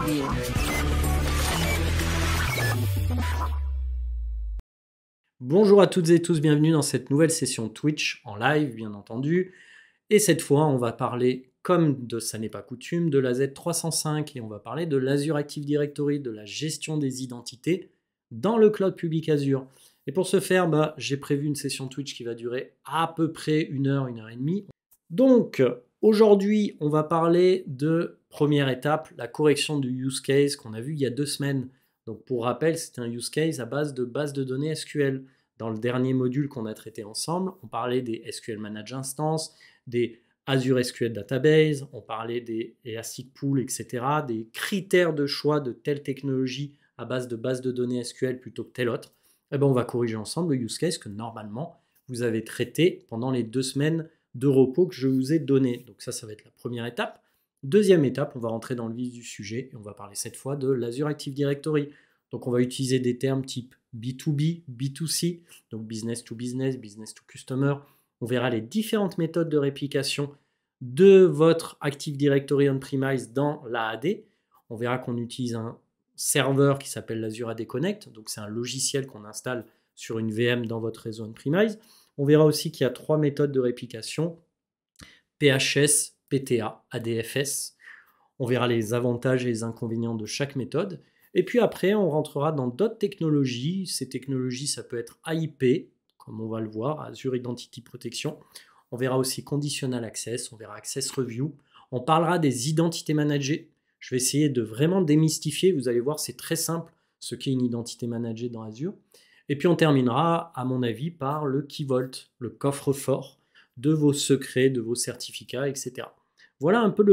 View. Bonjour à toutes et tous, bienvenue dans cette nouvelle session Twitch en live bien entendu. Et cette fois on va parler, comme ça n'est pas coutume, de la Z305 et on va parler de l'Azure Active Directory, de la gestion des identités dans le cloud public Azure. Et pour ce faire, j'ai prévu une session Twitch qui va durer à peu près 1 heure et demie. Donc aujourd'hui on va parler de première étape, la correction du use case qu'on a vu il y a 2 semaines. Donc pour rappel, c'était un use case à base de données SQL. Dans le dernier module qu'on a traité ensemble, on parlait des SQL Managed Instances, des Azure SQL Database, on parlait des Elastic Pool, etc., des critères de choix de telle technologie à base de données SQL plutôt que telle autre. Et on va corriger ensemble le use case que normalement vous avez traité pendant les 2 semaines de repos que je vous ai donné. Donc ça va être la première étape. Deuxième étape, on va rentrer dans le vif du sujet et on va parler cette fois de l'Azure Active Directory. Donc on va utiliser des termes type B2B, B2C, donc business to business, business to customer. On verra les différentes méthodes de réplication de votre Active Directory on-premise dans l'AAD. On verra qu'on utilise un serveur qui s'appelle l'Azure AD Connect, donc c'est un logiciel qu'on installe sur une VM dans votre réseau on-premise. On verra aussi qu'il y a 3 méthodes de réplication, PHS, PTA, ADFS. On verra les avantages et les inconvénients de chaque méthode. Et puis après, on rentrera dans d'autres technologies. Ces technologies, ça peut être AIP, comme on va le voir, Azure Identity Protection. On verra aussi Conditional Access, on verra Access Review. On parlera des identités managées. Je vais essayer de vraiment démystifier. Vous allez voir, c'est très simple ce qu'est une identité managée dans Azure. Et puis on terminera, à mon avis, par le Key Vault, le coffre-fort de vos secrets, de vos certificats, etc. Voilà un peu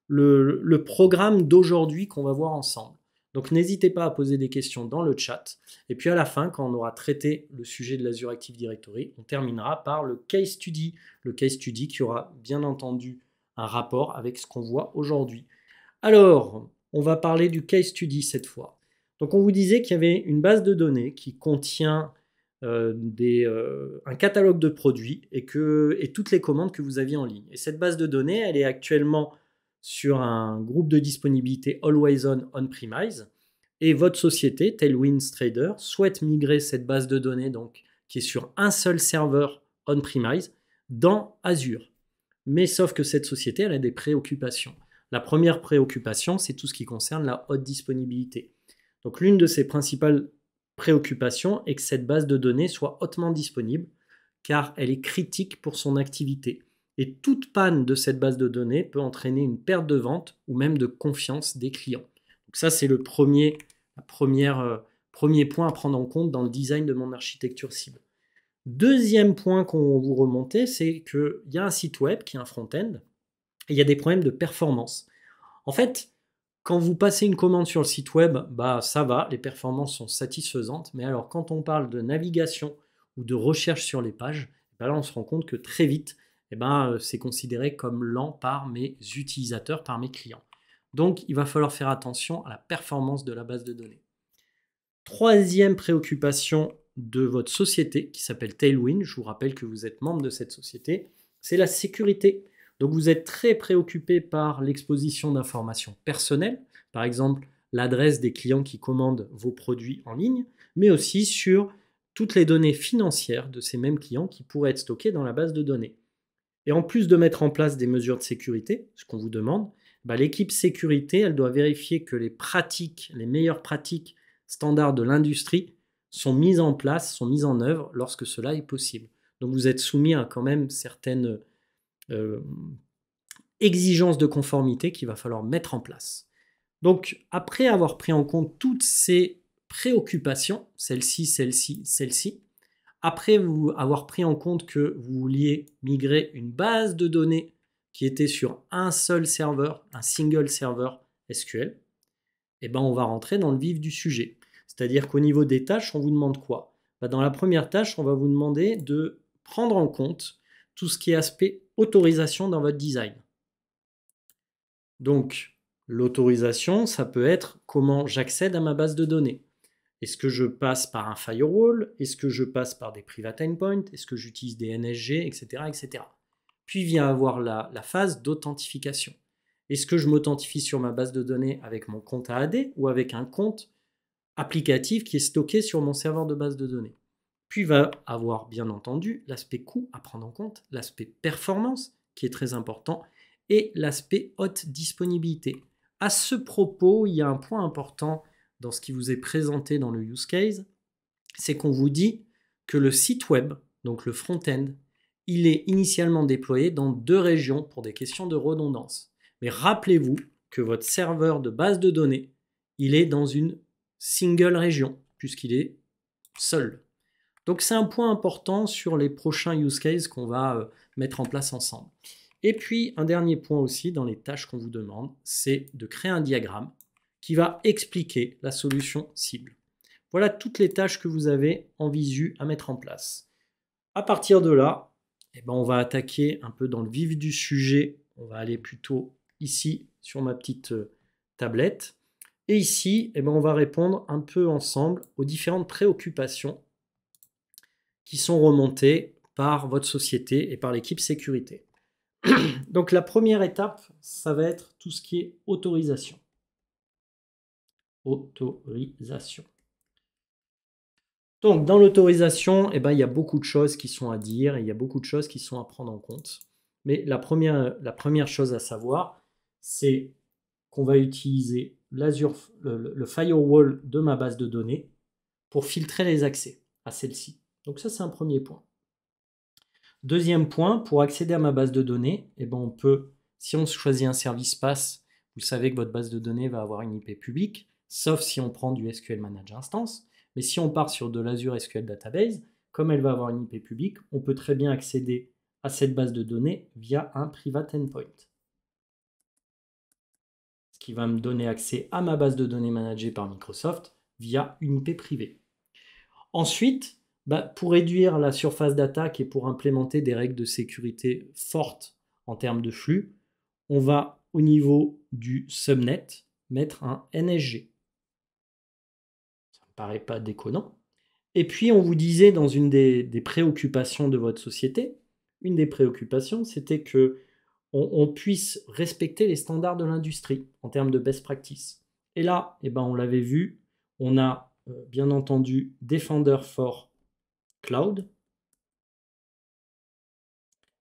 le programme d'aujourd'hui qu'on va voir ensemble. Donc n'hésitez pas à poser des questions dans le chat. Et puis à la fin, quand on aura traité le sujet de l'Azure Active Directory, on terminera par le case study. Le case study qui aura bien entendu un rapport avec ce qu'on voit aujourd'hui. Alors, on va parler du case study cette fois. Donc on vous disait qu'il y avait une base de données qui contient un catalogue de produits et toutes les commandes que vous aviez en ligne. Et cette base de données, elle est actuellement sur un groupe de disponibilité Always On-Premise. Et votre société, Tailwinds Trader, souhaite migrer cette base de données donc, qui est sur un seul serveur on-premise dans Azure. Mais sauf que cette société, elle a des préoccupations. La première préoccupation, c'est tout ce qui concerne la haute disponibilité. Donc l'une de ses principales préoccupations est que cette base de données soit hautement disponible car elle est critique pour son activité. Et toute panne de cette base de données peut entraîner une perte de vente ou même de confiance des clients. Donc ça, c'est le premier point à prendre en compte dans le design de mon architecture cible. Deuxième point qu'on vous remontait, c'est qu'il y a un site web qui est un front-end et il y a des problèmes de performance. En fait, quand vous passez une commande sur le site web, ça va, les performances sont satisfaisantes. Mais alors, quand on parle de navigation ou de recherche sur les pages, là, on se rend compte que très vite, c'est considéré comme lent par mes utilisateurs, par mes clients. Donc, il va falloir faire attention à la performance de la base de données. Troisième préoccupation de votre société, qui s'appelle Tailwind, je vous rappelle que vous êtes membre de cette société, c'est la sécurité. Donc, vous êtes très préoccupé par l'exposition d'informations personnelles, par exemple l'adresse des clients qui commandent vos produits en ligne, mais aussi sur toutes les données financières de ces mêmes clients qui pourraient être stockées dans la base de données. Et en plus de mettre en place des mesures de sécurité, ce qu'on vous demande, l'équipe sécurité, elle doit vérifier que les meilleures pratiques standards de l'industrie sont mises en place, sont mises en œuvre lorsque cela est possible. Donc vous êtes soumis à quand même certaines exigences de conformité qu'il va falloir mettre en place. Donc après avoir pris en compte toutes ces préoccupations, celle-ci, après avoir pris en compte que vous vouliez migrer une base de données qui était sur un seul serveur, un single serveur SQL, on va rentrer dans le vif du sujet. C'est-à-dire qu'au niveau des tâches, on vous demande quoi ? Dans la première tâche, on va vous demander de prendre en compte tout ce qui est aspect autorisation dans votre design. Donc, l'autorisation, ça peut être comment j'accède à ma base de données. Est-ce que je passe par un firewall? Est-ce que je passe par des private endpoints? Est-ce que j'utilise des NSG, etc., etc. Puis vient avoir la phase d'authentification. Est-ce que je m'authentifie sur ma base de données avec mon compte AAD ou avec un compte applicatif qui est stocké sur mon serveur de base de données? Puis il va avoir bien entendu l'aspect coût à prendre en compte, l'aspect performance qui est très important et l'aspect haute disponibilité. À ce propos, il y a un point important dans ce qui vous est présenté dans le use case, c'est qu'on vous dit que le site web, donc le front-end, il est initialement déployé dans 2 régions pour des questions de redondance. Mais rappelez-vous que votre serveur de base de données, il est dans une single région, puisqu'il est seul. Donc c'est un point important sur les prochains use cases qu'on va mettre en place ensemble. Et puis un dernier point aussi dans les tâches qu'on vous demande, c'est de créer un diagramme qui va expliquer la solution cible. Voilà toutes les tâches que vous avez en visu à mettre en place. À partir de là, on va attaquer un peu dans le vif du sujet. On va aller plutôt ici sur ma petite tablette. Et ici, on va répondre un peu ensemble aux différentes préoccupations qui sont remontées par votre société et par l'équipe sécurité. Donc la première étape, ça va être tout ce qui est autorisation. Autorisation. Donc dans l'autorisation, il y a beaucoup de choses qui sont à dire, et il y a beaucoup de choses qui sont à prendre en compte. Mais la première chose à savoir, c'est qu'on va utiliser le firewall de ma base de données pour filtrer les accès à celle-ci. Donc ça, c'est un premier point. Deuxième point, pour accéder à ma base de données, on peut, si on choisit un service PaaS, vous savez que votre base de données va avoir une IP publique, sauf si on prend du SQL Managed Instance. Mais si on part sur de l'Azure SQL Database, comme elle va avoir une IP publique, on peut très bien accéder à cette base de données via un Private Endpoint. Ce qui va me donner accès à ma base de données managée par Microsoft via une IP privée. Ensuite, pour réduire la surface d'attaque et pour implémenter des règles de sécurité fortes en termes de flux, on va au niveau du subnet mettre un NSG. Ça ne me paraît pas déconnant. Et puis on vous disait dans une des préoccupations de votre société, une des préoccupations c'était que on puisse respecter les standards de l'industrie en termes de best practice. Et là, on l'avait vu, on a bien entendu Defender for Cloud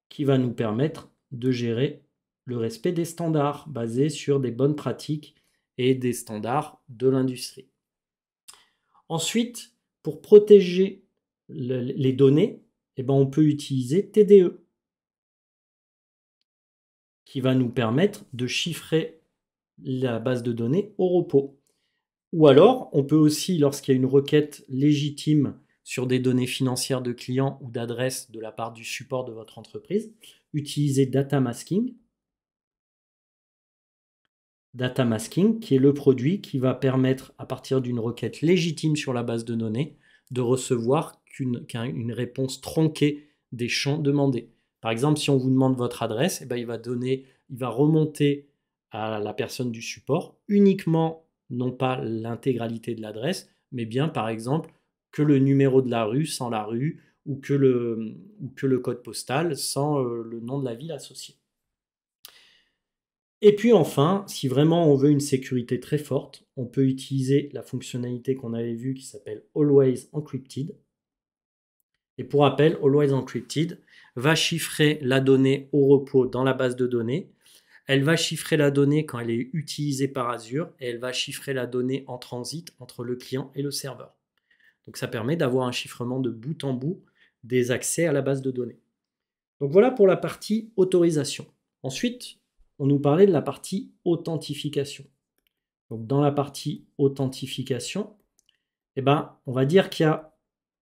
qui va nous permettre de gérer le respect des standards basés sur des bonnes pratiques et des standards de l'industrie. Ensuite, pour protéger les données, on peut utiliser TDE qui va nous permettre de chiffrer la base de données au repos. Ou alors, on peut aussi, lorsqu'il y a une requête légitime sur des données financières de clients ou d'adresses de la part du support de votre entreprise, utiliser data masking. Data masking, qui est le produit qui va permettre, à partir d'une requête légitime sur la base de données, de recevoir qu'une réponse tronquée des champs demandés. Par exemple, si on vous demande votre adresse, il va remonter à la personne du support uniquement, non pas l'intégralité de l'adresse, mais bien par exemple que le numéro de la rue sans la rue ou que le code postal sans le nom de la ville associée. Et puis enfin, si vraiment on veut une sécurité très forte, on peut utiliser la fonctionnalité qu'on avait vue qui s'appelle Always Encrypted. Et pour rappel, Always Encrypted va chiffrer la donnée au repos dans la base de données. Elle va chiffrer la donnée quand elle est utilisée par Azure et elle va chiffrer la donnée en transit entre le client et le serveur. Donc ça permet d'avoir un chiffrement de bout en bout des accès à la base de données. Donc voilà pour la partie autorisation. Ensuite, on nous parlait de la partie authentification. Donc dans la partie authentification, on va dire qu'il y a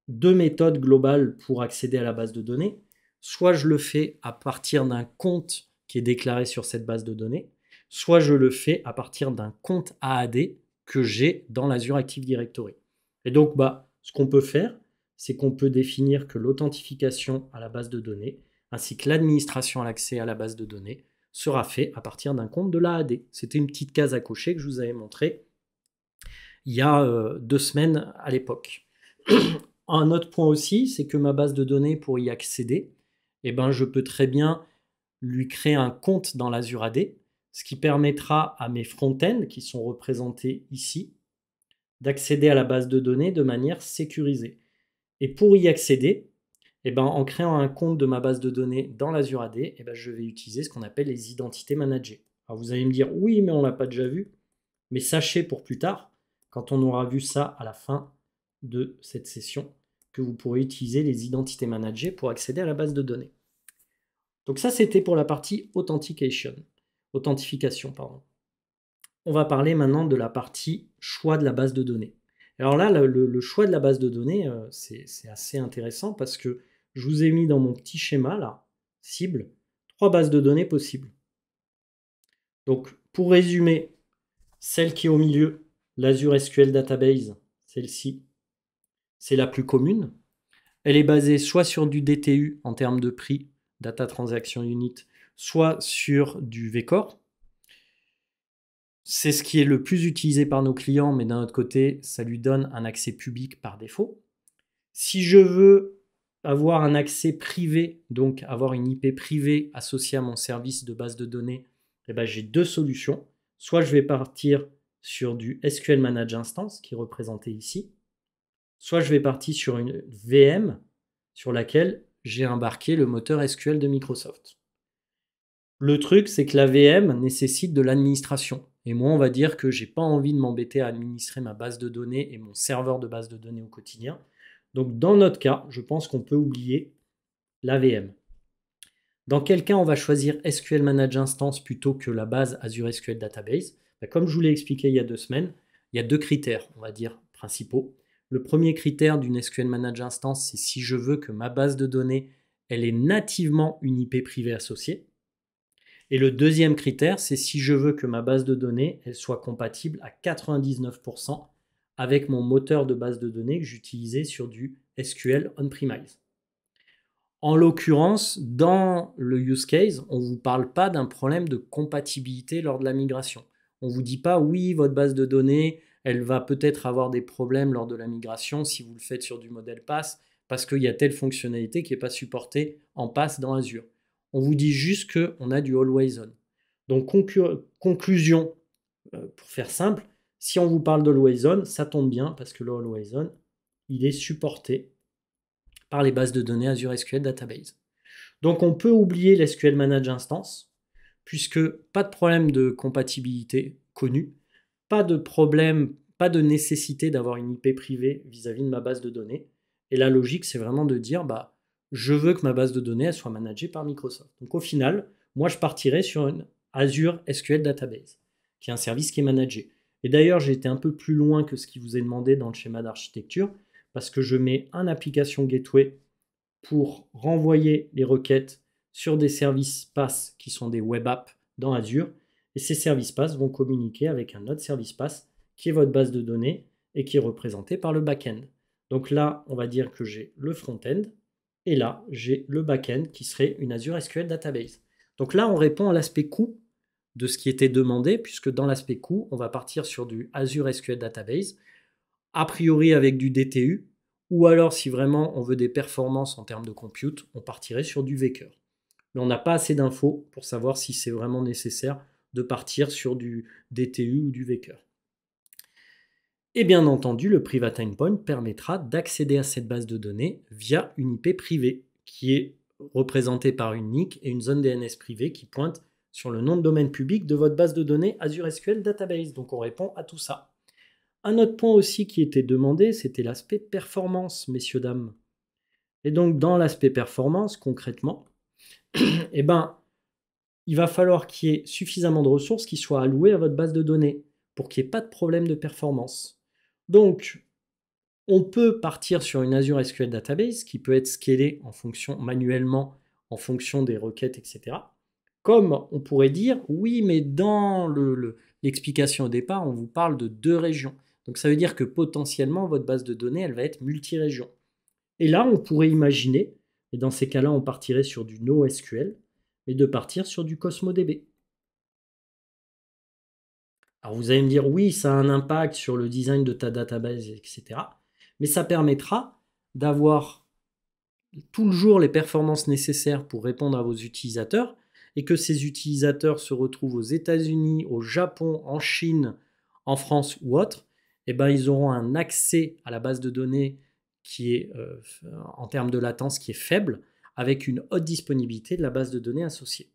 2 méthodes globales pour accéder à la base de données. Soit je le fais à partir d'un compte qui est déclaré sur cette base de données, soit je le fais à partir d'un compte AAD que j'ai dans l'Azure Active Directory. Et donc, ce qu'on peut faire, c'est qu'on peut définir que l'authentification à la base de données, ainsi que l'administration à l'accès à la base de données, sera fait à partir d'un compte de l'AAD. C'était une petite case à cocher que je vous avais montré il y a 2 semaines à l'époque. Un autre point aussi, c'est que ma base de données, pour y accéder, je peux très bien lui créer un compte dans l'Azure AD. ce qui permettra à mes front-ends, qui sont représentés ici, d'accéder à la base de données de manière sécurisée. Et pour y accéder, en créant un compte de ma base de données dans l'Azure AD, je vais utiliser ce qu'on appelle les identités managées. Alors vous allez me dire, oui, mais on ne l'a pas déjà vu. Mais sachez pour plus tard, quand on aura vu ça à la fin de cette session, que vous pourrez utiliser les identités managées pour accéder à la base de données. Donc ça, c'était pour la partie authentification. On va parler maintenant de la partie choix de la base de données. Alors là, le choix de la base de données, c'est assez intéressant parce que je vous ai mis dans mon petit schéma, là, cible, 3 bases de données possibles. Donc, pour résumer, celle qui est au milieu, l'Azure SQL Database, celle-ci, c'est la plus commune. Elle est basée soit sur du DTU en termes de prix, Data Transaction Unit, soit sur du VCore. C'est ce qui est le plus utilisé par nos clients, mais d'un autre côté, ça lui donne un accès public par défaut. Si je veux avoir un accès privé, donc avoir une IP privée associée à mon service de base de données, j'ai 2 solutions. Soit je vais partir sur du SQL Managed Instance, qui est représenté ici, soit je vais partir sur une VM sur laquelle j'ai embarqué le moteur SQL de Microsoft. Le truc, c'est que la VM nécessite de l'administration. Et moi, on va dire que je n'ai pas envie de m'embêter à administrer ma base de données et mon serveur de base de données au quotidien. Donc, dans notre cas, je pense qu'on peut oublier la VM. Dans quel cas on va choisir SQL Managed Instance plutôt que la base Azure SQL Database? Comme je vous l'ai expliqué il y a 2 semaines, il y a 2 critères, on va dire, principaux. Le premier critère d'une SQL Managed Instance, c'est si je veux que ma base de données, elle ait nativement une IP privée associée. Et le deuxième critère, c'est si je veux que ma base de données, elle soit compatible à 99% avec mon moteur de base de données que j'utilisais sur du SQL on-premise. En l'occurrence, dans le use case, on ne vous parle pas d'un problème de compatibilité lors de la migration. On ne vous dit pas, oui, votre base de données, elle va peut-être avoir des problèmes lors de la migration si vous le faites sur du modèle PaaS, parce qu'il y a telle fonctionnalité qui n'est pas supportée en PaaS dans Azure. On vous dit juste qu'on a du always on. Donc, conclusion, pour faire simple, si on vous parle d'always on, ça tombe bien parce que le always on, il est supporté par les bases de données Azure SQL Database. Donc, on peut oublier l'SQL Managed Instance, puisque pas de problème de compatibilité connu, pas de problème, pas de nécessité d'avoir une IP privée vis-à-vis de ma base de données. Et la logique, c'est vraiment de dire, je veux que ma base de données elle soit managée par Microsoft. Donc au final, moi je partirais sur une Azure SQL Database, qui est un service qui est managé. Et d'ailleurs, j'ai été un peu plus loin que ce qui vous est demandé dans le schéma d'architecture, parce que je mets un application gateway pour renvoyer les requêtes sur des services PaaS qui sont des web apps dans Azure. Et ces services PaaS vont communiquer avec un autre service PaaS qui est votre base de données et qui est représenté par le back-end. Donc là, on va dire que j'ai le front-end et là, j'ai le back-end qui serait une Azure SQL Database. Donc là, on répond à l'aspect coût de ce qui était demandé, puisque dans l'aspect coût, on va partir sur du Azure SQL Database, a priori avec du DTU, ou alors si vraiment on veut des performances en termes de compute, on partirait sur du VCore. Mais on n'a pas assez d'infos pour savoir si c'est vraiment nécessaire de partir sur du DTU ou du VCore. Et bien entendu, le Private Endpoint permettra d'accéder à cette base de données via une IP privée qui est représentée par une NIC et une zone DNS privée qui pointe sur le nom de domaine public de votre base de données Azure SQL Database. Donc on répond à tout ça. Un autre point aussi qui était demandé, c'était l'aspect performance, messieurs, dames. Et donc dans l'aspect performance, concrètement, il va falloir qu'il y ait suffisamment de ressources qui soient allouées à votre base de données pour qu'il n'y ait pas de problème de performance. Donc, on peut partir sur une Azure SQL Database qui peut être scalée manuellement en fonction des requêtes, etc. Comme on pourrait dire, oui, mais dans l'explication au départ, on vous parle de 2 régions. Donc ça veut dire que potentiellement, votre base de données, elle va être multi-région. Et là, on pourrait imaginer, et dans ces cas-là, on partirait sur du NoSQL, mais de partir sur du CosmoDB. Alors vous allez me dire, oui, ça a un impact sur le design de ta database, etc. Mais ça permettra d'avoir toujours les performances nécessaires pour répondre à vos utilisateurs et que ces utilisateurs se retrouvent aux États-Unis, au Japon, en Chine, en France ou autre, eh ben, ils auront un accès à la base de données qui est, en termes de latence, qui est faible, avec une haute disponibilité de la base de données associée.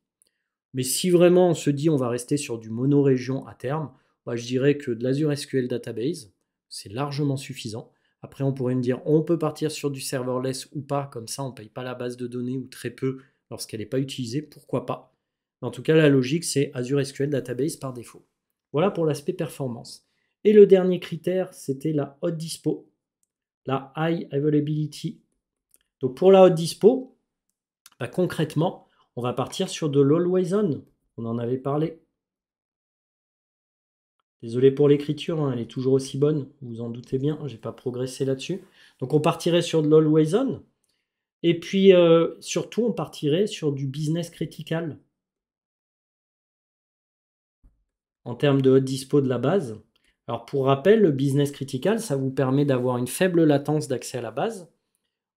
Mais si vraiment on se dit on va rester sur du monorégion à terme, bah, je dirais que de l'Azure SQL Database, c'est largement suffisant. Après, on pourrait me dire on peut partir sur du serverless ou pas, comme ça on ne paye pas la base de données ou très peu lorsqu'elle n'est pas utilisée, pourquoi pas. En tout cas, la logique, c'est Azure SQL Database par défaut. Voilà pour l'aspect performance. Et le dernier critère, c'était la hot dispo, la high availability. Donc pour la hot dispo, bah, concrètement, on va partir sur de l'always on. On en avait parlé. Désolé pour l'écriture, hein, elle est toujours aussi bonne, vous vous en doutez bien, je n'ai pas progressé là-dessus. Donc on partirait sur de l'always on. Et puis surtout, on partirait sur du business critical. En termes de hot dispo de la base. Alors pour rappel, le business critical, ça vous permet d'avoir une faible latence d'accès à la base,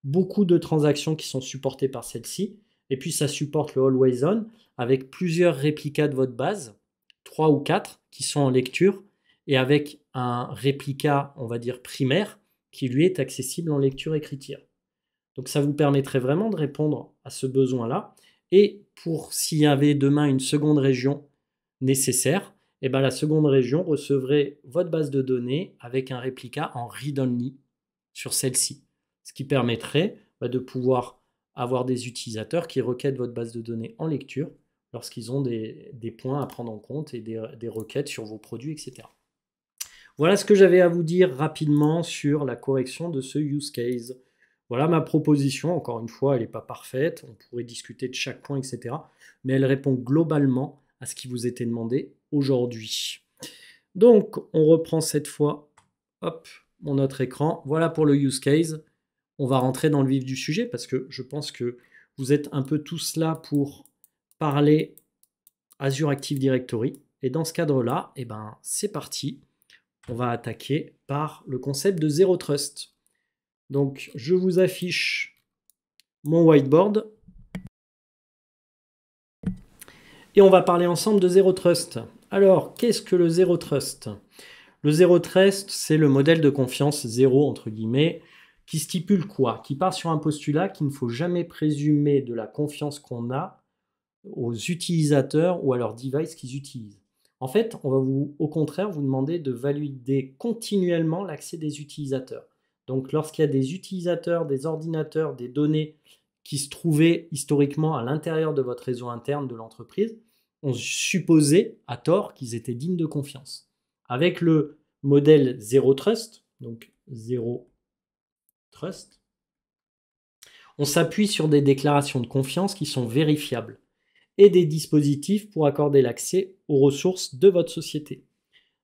beaucoup de transactions qui sont supportées par celle-ci, et puis ça supporte le always on avec plusieurs réplicas de votre base, 3 ou 4 qui sont en lecture, et avec un réplica, on va dire primaire, qui lui est accessible en lecture-écriture. Donc ça vous permettrait vraiment de répondre à ce besoin-là. Et pour s'il y avait demain une seconde région nécessaire, eh ben la seconde région recevrait votre base de données avec un réplica en read-only sur celle-ci. Ce qui permettrait de pouvoir avoir des utilisateurs qui requêtent votre base de données en lecture lorsqu'ils ont des points à prendre en compte et des requêtes sur vos produits, etc. Voilà ce que j'avais à vous dire rapidement sur la correction de ce use case. Voilà ma proposition. Encore une fois, elle n'est pas parfaite. On pourrait discuter de chaque point, etc. Mais elle répond globalement à ce qui vous était demandé aujourd'hui. Donc, on reprend cette fois, hop, mon autre écran. Voilà pour le use case. On va rentrer dans le vif du sujet parce que je pense que vous êtes un peu tous là pour parler Azure Active Directory. Et dans ce cadre-là, eh ben, c'est parti. On va attaquer par le concept de Zero Trust. Donc, je vous affiche mon whiteboard. Et on va parler ensemble de Zero Trust. Alors, qu'est-ce que le Zero Trust? Le Zero Trust, c'est le modèle de confiance zéro, entre guillemets, qui stipule quoi? Qui part sur un postulat qu'il ne faut jamais présumer de la confiance qu'on a aux utilisateurs ou à leur device qu'ils utilisent. En fait, on va au contraire vous demander de valider continuellement l'accès des utilisateurs. Donc, lorsqu'il y a des utilisateurs, des ordinateurs, des données qui se trouvaient historiquement à l'intérieur de votre réseau interne de l'entreprise, on supposait à tort qu'ils étaient dignes de confiance. Avec le modèle Zero Trust, donc Zero Trust, on s'appuie sur des déclarations de confiance qui sont vérifiables et des dispositifs pour accorder l'accès aux ressources de votre société.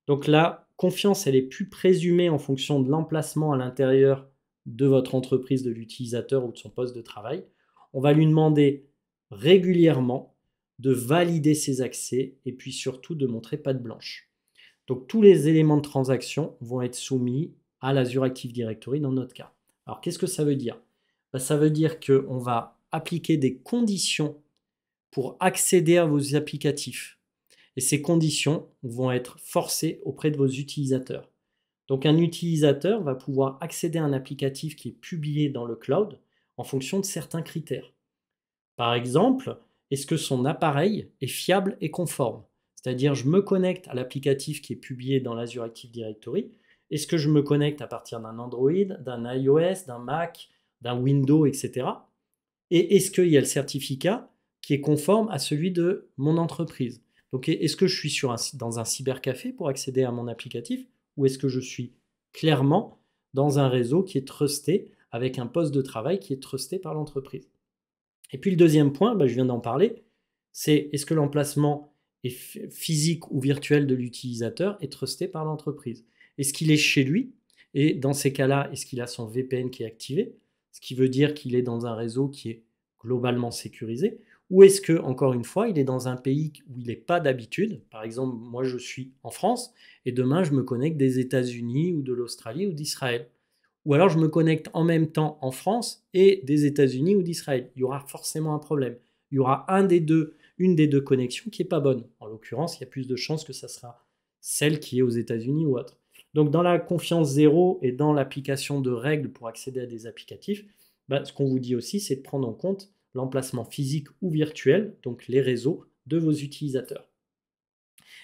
Donc la confiance, elle est plus présumée en fonction de l'emplacement à l'intérieur de votre entreprise, de l'utilisateur ou de son poste de travail. On va lui demander régulièrement de valider ses accès et puis surtout de montrer patte blanche. Donc tous les éléments de transaction vont être soumis à l'Azure Active Directory dans notre cas. Alors qu'est-ce que ça veut dire? Ça veut dire qu'on va appliquer des conditions pour accéder à vos applicatifs. Et ces conditions vont être forcées auprès de vos utilisateurs. Donc un utilisateur va pouvoir accéder à un applicatif qui est publié dans le cloud en fonction de certains critères. Par exemple, est-ce que son appareil est fiable et conforme? C'est-à-dire, je me connecte à l'applicatif qui est publié dans l'Azure Active Directory. Est-ce que je me connecte à partir d'un Android, d'un iOS, d'un Mac, d'un Windows, etc. Et est-ce qu'il y a le certificat qui est conforme à celui de mon entreprise? Donc, est-ce que je suis dans un cybercafé pour accéder à mon applicatif ou est-ce que je suis clairement dans un réseau qui est trusté avec un poste de travail qui est trusté par l'entreprise? Et puis le deuxième point, je viens d'en parler, c'est est-ce que l'emplacement physique ou virtuel de l'utilisateur est trusté par l'entreprise? Est-ce qu'il est chez lui? Et dans ces cas-là, est-ce qu'il a son VPN qui est activé? Ce qui veut dire qu'il est dans un réseau qui est globalement sécurisé. Ou est-ce que, encore une fois, il est dans un pays où il n'est pas d'habitude? Par exemple, moi je suis en France et demain je me connecte des États-Unis ou de l'Australie ou d'Israël. Ou alors je me connecte en même temps en France et des États-Unis ou d'Israël. Il y aura forcément un problème. il y aura une des deux connexions qui n'est pas bonne. En l'occurrence, il y a plus de chances que ça sera celle qui est aux États-Unis ou autre. Donc dans la confiance zéro et dans l'application de règles pour accéder à des applicatifs, ce qu'on vous dit aussi, c'est de prendre en compte l'emplacement physique ou virtuel, donc les réseaux de vos utilisateurs.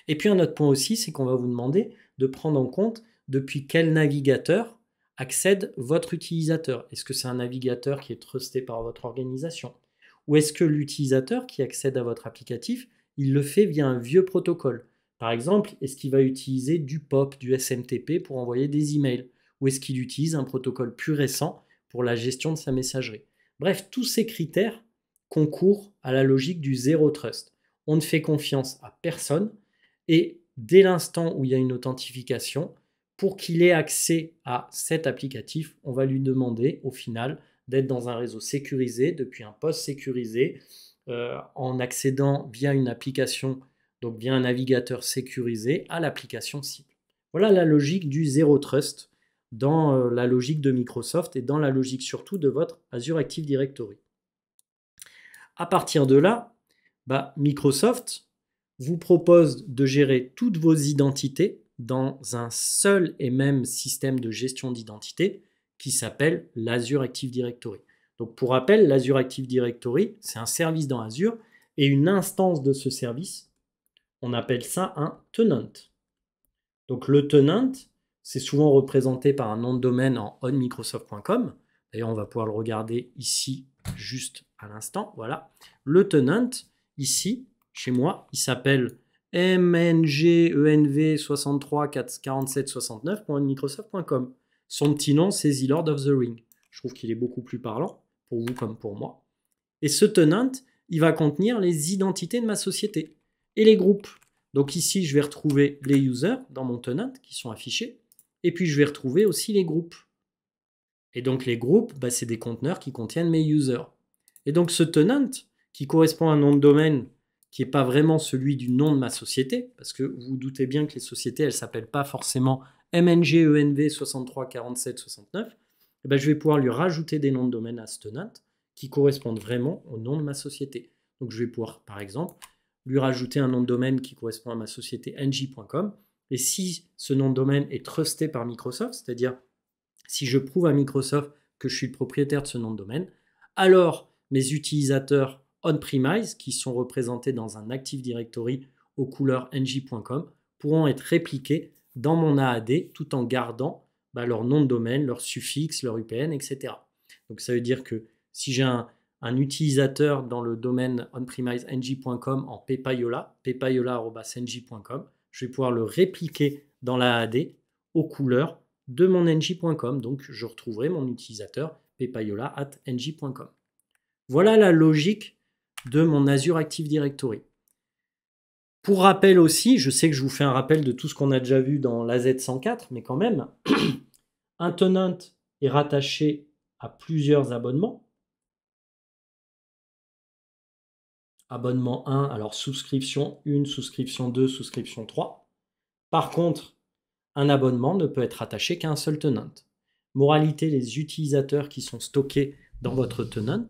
Et puis un autre point aussi, c'est qu'on va vous demander de prendre en compte depuis quel navigateur accède votre utilisateur. Est-ce que c'est un navigateur qui est trusté par votre organisation? Ou est-ce que l'utilisateur qui accède à votre applicatif, il le fait via un vieux protocole? Par exemple, est-ce qu'il va utiliser du POP, du SMTP pour envoyer des emails? Ou est-ce qu'il utilise un protocole plus récent pour la gestion de sa messagerie? Bref, tous ces critères concourent à la logique du zéro trust. On ne fait confiance à personne et dès l'instant où il y a une authentification, pour qu'il ait accès à cet applicatif, on va lui demander au final d'être dans un réseau sécurisé, depuis un poste sécurisé, en accédant via une application, donc via un navigateur sécurisé, à l'application cible. Voilà la logique du zéro trust dans la logique de Microsoft et dans la logique surtout de votre Azure Active Directory. À partir de là, Microsoft vous propose de gérer toutes vos identités dans un seul et même système de gestion d'identité qui s'appelle l'Azure Active Directory. Donc pour rappel, l'Azure Active Directory, c'est un service dans Azure et une instance de ce service, on appelle ça un tenant. Donc le tenant, c'est souvent représenté par un nom de domaine en onmicrosoft.com. D'ailleurs, on va pouvoir le regarder ici juste à l'instant. Voilà. Le tenant, ici, chez moi, il s'appelle mngenv634769.microsoft.com. Son petit nom, c'est The Lord of the Ring. Je trouve qu'il est beaucoup plus parlant, pour vous comme pour moi. Et ce tenant, il va contenir les identités de ma société et les groupes. Donc ici, je vais retrouver les users dans mon tenant qui sont affichés. Et puis, je vais retrouver aussi les groupes. Et donc, les groupes, c'est des conteneurs qui contiennent mes users. Et donc, ce tenant, qui correspond à un nom de domaine qui n'est pas vraiment celui du nom de ma société, parce que vous vous doutez bien que les sociétés, elles ne s'appellent pas forcément MNGENV 634769, je vais pouvoir lui rajouter des noms de domaine à ce tenant qui correspondent vraiment au nom de ma société. Donc je vais pouvoir, par exemple, lui rajouter un nom de domaine qui correspond à ma société ng.com. Et si ce nom de domaine est trusté par Microsoft, c'est-à-dire si je prouve à Microsoft que je suis le propriétaire de ce nom de domaine, alors mes utilisateurs on-premise, qui sont représentés dans un Active Directory aux couleurs ng.com, pourront être répliqués dans mon AAD tout en gardant leur nom de domaine, leur suffixe, leur UPN, etc. Donc ça veut dire que si j'ai un utilisateur dans le domaine on-premise ng.com en pepayola@ng.com, je vais pouvoir le répliquer dans l'AAD aux couleurs de mon ng.com. Donc je retrouverai mon utilisateur pepayola@ng.com. Voilà la logique de mon Azure Active Directory. Pour rappel aussi, je sais que je vous fais un rappel de tout ce qu'on a déjà vu dans l'AZ104, mais quand même, un tenant est rattaché à plusieurs abonnements. Abonnement 1, alors souscription 1, souscription 2, souscription 3. Par contre, un abonnement ne peut être rattaché qu'à un seul tenant. Moralité, les utilisateurs qui sont stockés dans votre tenant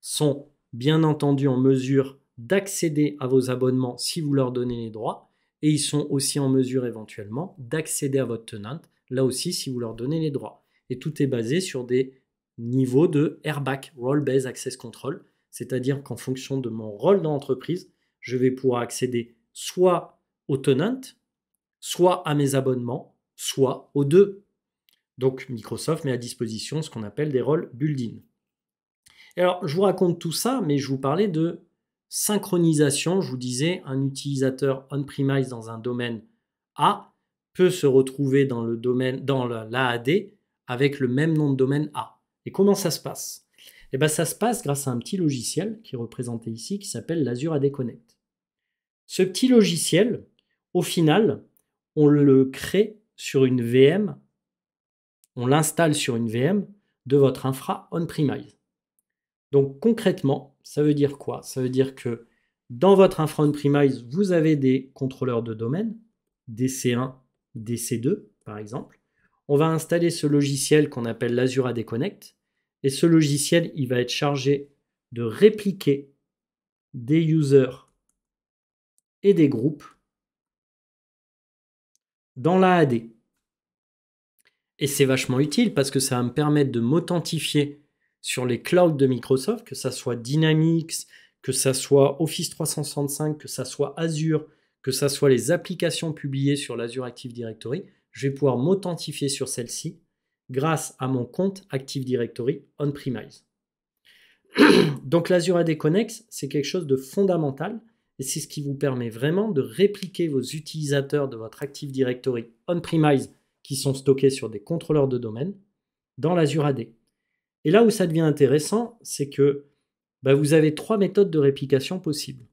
sont bien entendu en mesure d'accéder à vos abonnements si vous leur donnez les droits, et ils sont aussi en mesure éventuellement d'accéder à votre tenant, là aussi si vous leur donnez les droits. Et tout est basé sur des niveaux de RBAC, Role Based Access Control, c'est-à-dire qu'en fonction de mon rôle dans l'entreprise, je vais pouvoir accéder soit au tenant, soit à mes abonnements, soit aux deux. Donc Microsoft met à disposition ce qu'on appelle des rôles built-in. Alors, je vous raconte tout ça, mais je vous parlais de synchronisation. Je vous disais, un utilisateur on-premise dans un domaine A peut se retrouver dans l'AAD avec le même nom de domaine A. Et comment ça se passe? Ça se passe grâce à un petit logiciel qui est représenté ici, qui s'appelle l'Azure AD Connect. Ce petit logiciel, au final, on le crée sur une VM, on l'installe sur une VM de votre infra on-premise. Donc concrètement, ça veut dire quoi? Ça veut dire que dans votre infra on-premise, vous avez des contrôleurs de domaine, DC1, DC2 par exemple. On va installer ce logiciel qu'on appelle l'Azure AD Connect. Et ce logiciel, il va être chargé de répliquer des users et des groupes dans la AD. Et c'est vachement utile parce que ça va me permettre de m'authentifier sur les clouds de Microsoft, que ça soit Dynamics, que ça soit Office 365, que ça soit Azure, que ça soit les applications publiées sur l'Azure Active Directory. Je vais pouvoir m'authentifier sur celle-ci grâce à mon compte Active Directory on-premise. Donc l'Azure AD Connect, c'est quelque chose de fondamental et c'est ce qui vous permet vraiment de répliquer vos utilisateurs de votre Active Directory on-premise qui sont stockés sur des contrôleurs de domaine dans l'Azure AD. Et là où ça devient intéressant, c'est que vous avez 3 méthodes de réplication possibles.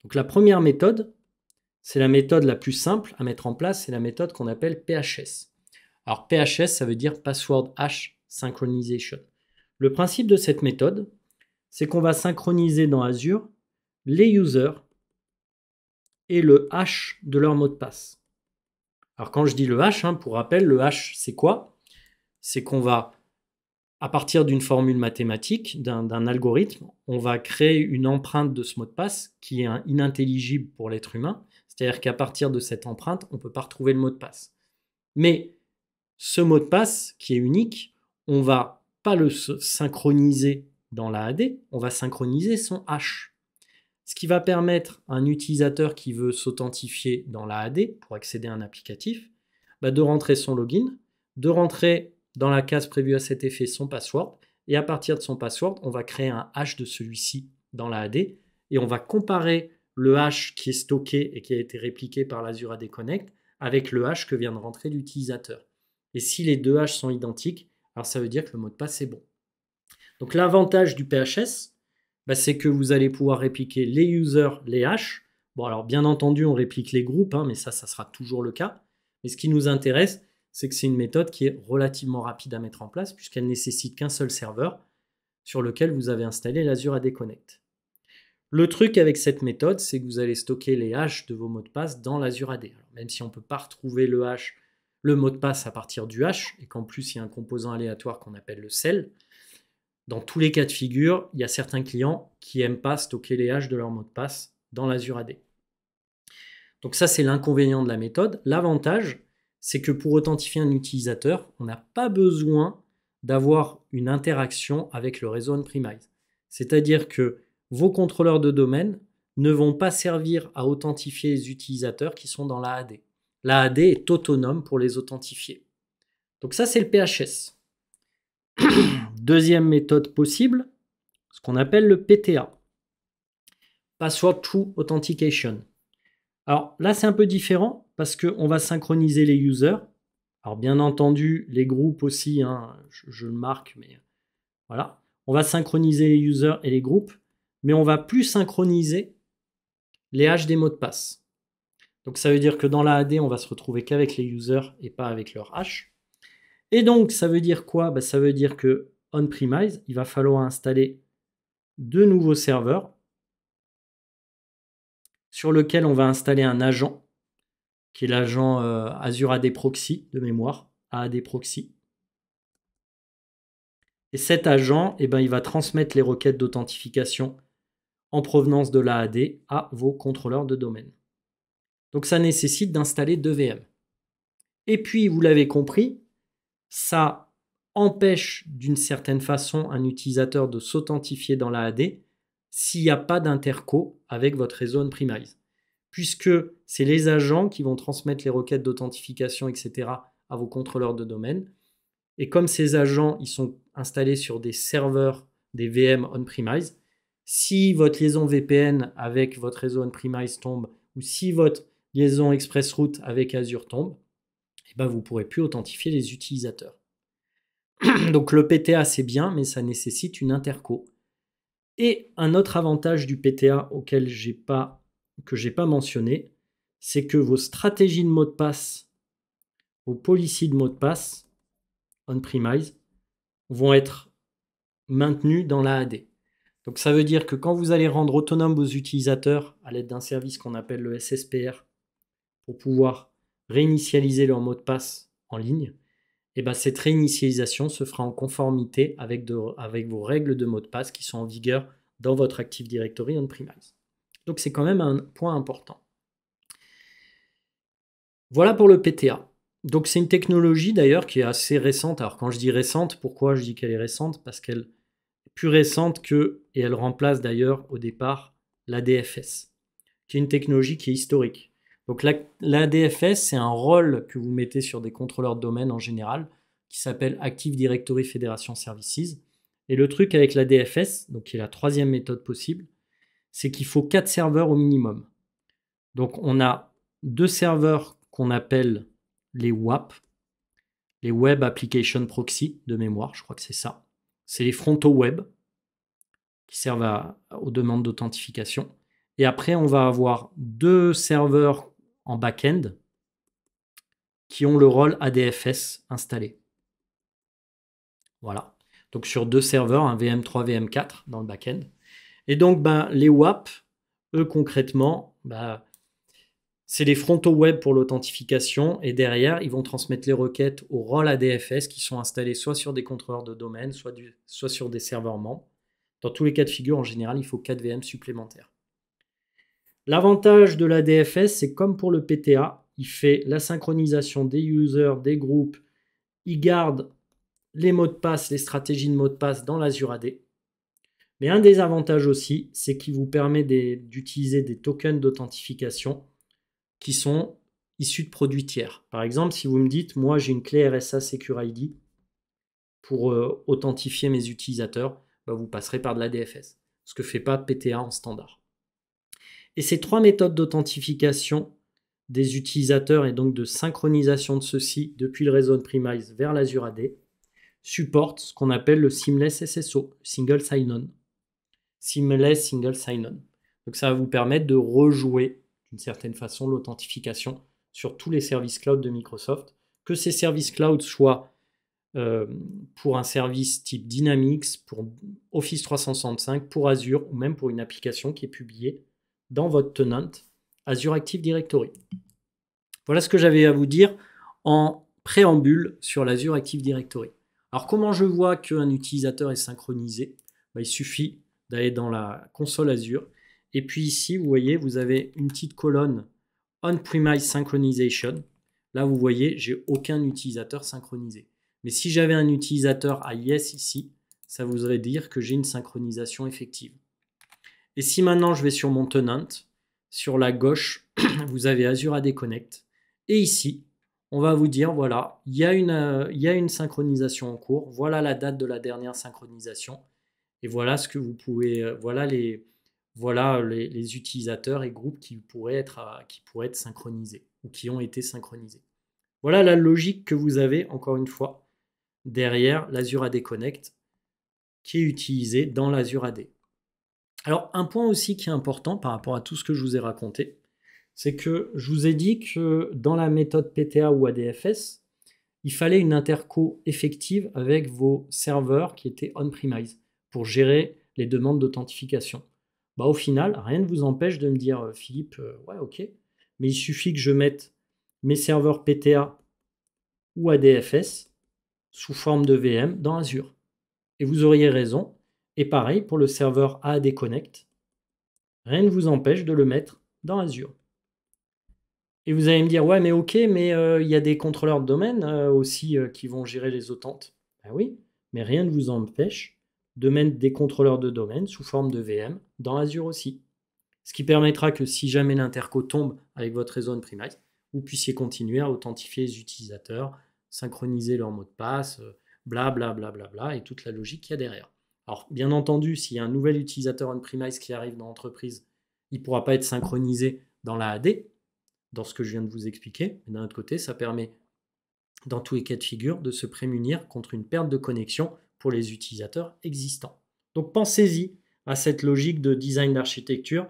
Donc la première méthode, c'est la méthode la plus simple à mettre en place, c'est la méthode qu'on appelle PHS. Alors PHS, ça veut dire Password Hash Synchronization. Le principe de cette méthode, c'est qu'on va synchroniser dans Azure les users et le hash de leur mot de passe. Alors quand je dis le hash, pour rappel, le hash c'est quoi? C'est qu'on va, à partir d'une formule mathématique, d'un algorithme, on va créer une empreinte de ce mot de passe qui est inintelligible pour l'être humain. C'est-à-dire qu'à partir de cette empreinte, on ne peut pas retrouver le mot de passe. Mais ce mot de passe qui est unique, on ne va pas le synchroniser dans la AD, on va synchroniser son hash. Ce qui va permettre à un utilisateur qui veut s'authentifier dans la AD pour accéder à un applicatif, de rentrer son login, de rentrer dans la case prévue à cet effet son password, et à partir de son password, on va créer un hash de celui-ci dans la AD, et on va comparer le hash qui est stocké et qui a été répliqué par l'Azure AD Connect avec le hash que vient de rentrer l'utilisateur. Et si les deux hashes sont identiques, alors ça veut dire que le mot de passe est bon. Donc l'avantage du PHS, c'est que vous allez pouvoir répliquer les users, les hashes. Bon, alors bien entendu, on réplique les groupes, mais ça sera toujours le cas. Mais ce qui nous intéresse, c'est que c'est une méthode qui est relativement rapide à mettre en place puisqu'elle ne nécessite qu'un seul serveur sur lequel vous avez installé l'Azure AD Connect. Le truc avec cette méthode, c'est que vous allez stocker les hashes de vos mots de passe dans l'Azure AD. Alors, même si on ne peut pas retrouver le mot de passe à partir du hash, et qu'en plus il y a un composant aléatoire qu'on appelle le cell, dans tous les cas de figure, il y a certains clients qui n'aiment pas stocker les hashes de leur mot de passe dans l'Azure AD. Donc ça, c'est l'inconvénient de la méthode. L'avantage, c'est que pour authentifier un utilisateur, on n'a pas besoin d'avoir une interaction avec le réseau on-premise. C'est-à-dire que vos contrôleurs de domaine ne vont pas servir à authentifier les utilisateurs qui sont dans la AD. La AD est autonome pour les authentifier. Donc ça, c'est le PHS. Deuxième méthode possible, ce qu'on appelle le PTA. Password True Authentication. Alors là, c'est un peu différent parce qu'on va synchroniser les users. Alors bien entendu, les groupes aussi, je le marque, mais voilà. On va synchroniser les users et les groupes, mais on va plus synchroniser les hashes des mots de passe. Donc ça veut dire que dans la AD, on va se retrouver qu'avec les users et pas avec leur hash. Et donc, ça veut dire quoi? Ça veut dire que on-premise, il va falloir installer deux nouveaux serveurs sur lesquels on va installer un agent, qui est l'agent Azure AD Proxy de mémoire, AD Proxy. Et cet agent, il va transmettre les requêtes d'authentification en provenance de l'AAD à vos contrôleurs de domaine. Donc ça nécessite d'installer deux VM. Et puis, vous l'avez compris, ça empêche d'une certaine façon un utilisateur de s'authentifier dans l'AAD s'il n'y a pas d'interco avec votre réseau on-premise. Puisque c'est les agents qui vont transmettre les requêtes d'authentification, etc. à vos contrôleurs de domaine. Et comme ces agents, ils sont installés sur des serveurs, des VM on-premise, si votre liaison VPN avec votre réseau on-premise tombe, ou si votre liaison ExpressRoute avec Azure tombe, vous ne pourrez plus authentifier les utilisateurs. Donc le PTA, c'est bien, mais ça nécessite une interco. Et un autre avantage du PTA que je n'ai pas mentionné, c'est que vos stratégies de mot de passe, vos policies de mot de passe on-premise vont être maintenues dans la AD. Donc ça veut dire que quand vous allez rendre autonomes vos utilisateurs à l'aide d'un service qu'on appelle le SSPR pour pouvoir réinitialiser leur mot de passe en ligne, cette réinitialisation se fera en conformité avec vos règles de mot de passe qui sont en vigueur dans votre Active Directory on-premise. Donc c'est quand même un point important. Voilà pour le PTA. Donc c'est une technologie d'ailleurs qui est assez récente. Alors quand je dis récente, pourquoi je dis qu'elle est récente? Parce qu'elle est plus récente que, et elle remplace d'ailleurs au départ l'ADFS, qui est une technologie qui est historique. Donc l'ADFS, c'est un rôle que vous mettez sur des contrôleurs de domaine en général, qui s'appelle Active Directory Federation Services. Et le truc avec l'ADFS, donc qui est la troisième méthode possible, c'est qu'il faut 4 serveurs au minimum. Donc on a 2 serveurs qu'on appelle les WAP, les Web Application Proxy de mémoire, je crois que c'est ça. C'est les frontaux web qui servent aux demandes d'authentification. Et après, on va avoir 2 serveurs en back-end qui ont le rôle ADFS installé. Voilà. Donc sur 2 serveurs, un VM3, VM4 dans le back-end. Et donc, les WAP, eux concrètement, c'est les frontaux web pour l'authentification. Et derrière, ils vont transmettre les requêtes au rôle ADFS qui sont installés soit sur des contrôleurs de domaine, soit sur des serveurs membres. Dans tous les cas de figure, en général, il faut 4 VM supplémentaires. L'avantage de l'ADFS, c'est comme pour le PTA, il fait la synchronisation des users, des groupes, il garde les mots de passe, les stratégies de mots de passe dans l'Azure AD. Mais un des avantages aussi, c'est qu'il vous permet d'utiliser des tokens d'authentification qui sont issus de produits tiers. Par exemple, si vous me dites, moi j'ai une clé RSA Secure ID pour authentifier mes utilisateurs, vous passerez par de l'ADFS, ce que ne fait pas PTA en standard. Et ces 3 méthodes d'authentification des utilisateurs et donc de synchronisation de ceux-ci depuis le réseau on-premise vers l'Azure AD supportent ce qu'on appelle le Seamless SSO, Single Sign-On. Seamless Single Sign-On. Donc ça va vous permettre de rejouer d'une certaine façon l'authentification sur tous les services cloud de Microsoft, que ces services cloud soient pour un service type Dynamics, pour Office 365, pour Azure ou même pour une application qui est publiée dans votre tenant Azure Active Directory. Voilà ce que j'avais à vous dire en préambule sur l'Azure Active Directory. Alors comment je vois qu'un utilisateur est synchronisé? Il suffit d'aller dans la console Azure et puis ici vous voyez vous avez une petite colonne On-Premise Synchronization. Là vous voyez j'ai aucun utilisateur synchronisé. Mais si j'avais un utilisateur à Yes ici, ça voudrait dire que j'ai une synchronisation effective. Et si maintenant je vais sur mon tenant, sur la gauche, vous avez Azure AD Connect. Et ici, on va vous dire, voilà, il y a une synchronisation en cours. Voilà la date de la dernière synchronisation. Et voilà ce que vous pouvez, voilà les utilisateurs et groupes qui pourraient être synchronisés ou qui ont été synchronisés. Voilà la logique que vous avez, encore une fois, derrière l'Azure AD Connect qui est utilisé dans l'Azure AD. Alors, un point aussi qui est important par rapport à tout ce que je vous ai raconté, c'est que je vous ai dit que dans la méthode PTA ou ADFS, il fallait une interco effective avec vos serveurs qui étaient on-premise pour gérer les demandes d'authentification. Au final, rien ne vous empêche de me dire, Philippe, ouais, ok, mais il suffit que je mette mes serveurs PTA ou ADFS sous forme de VM dans Azure. Et vous auriez raison. Et pareil pour le serveur AD Connect. Rien ne vous empêche de le mettre dans Azure. Et vous allez me dire, ouais, mais ok, mais il y a des contrôleurs de domaine aussi qui vont gérer les authentes. Ben oui, mais rien ne vous empêche de mettre des contrôleurs de domaine sous forme de VM dans Azure aussi. Ce qui permettra que si jamais l'interco tombe avec votre réseau on-premise, vous puissiez continuer à authentifier les utilisateurs, synchroniser leur mot de passe, blablabla, et toute la logique qu'il y a derrière. Alors, bien entendu, s'il y a un nouvel utilisateur on-premise qui arrive dans l'entreprise, il ne pourra pas être synchronisé dans la AD, dans ce que je viens de vous expliquer. Mais d'un autre côté, ça permet, dans tous les cas de figure, de se prémunir contre une perte de connexion pour les utilisateurs existants. Donc, pensez-y à cette logique de design d'architecture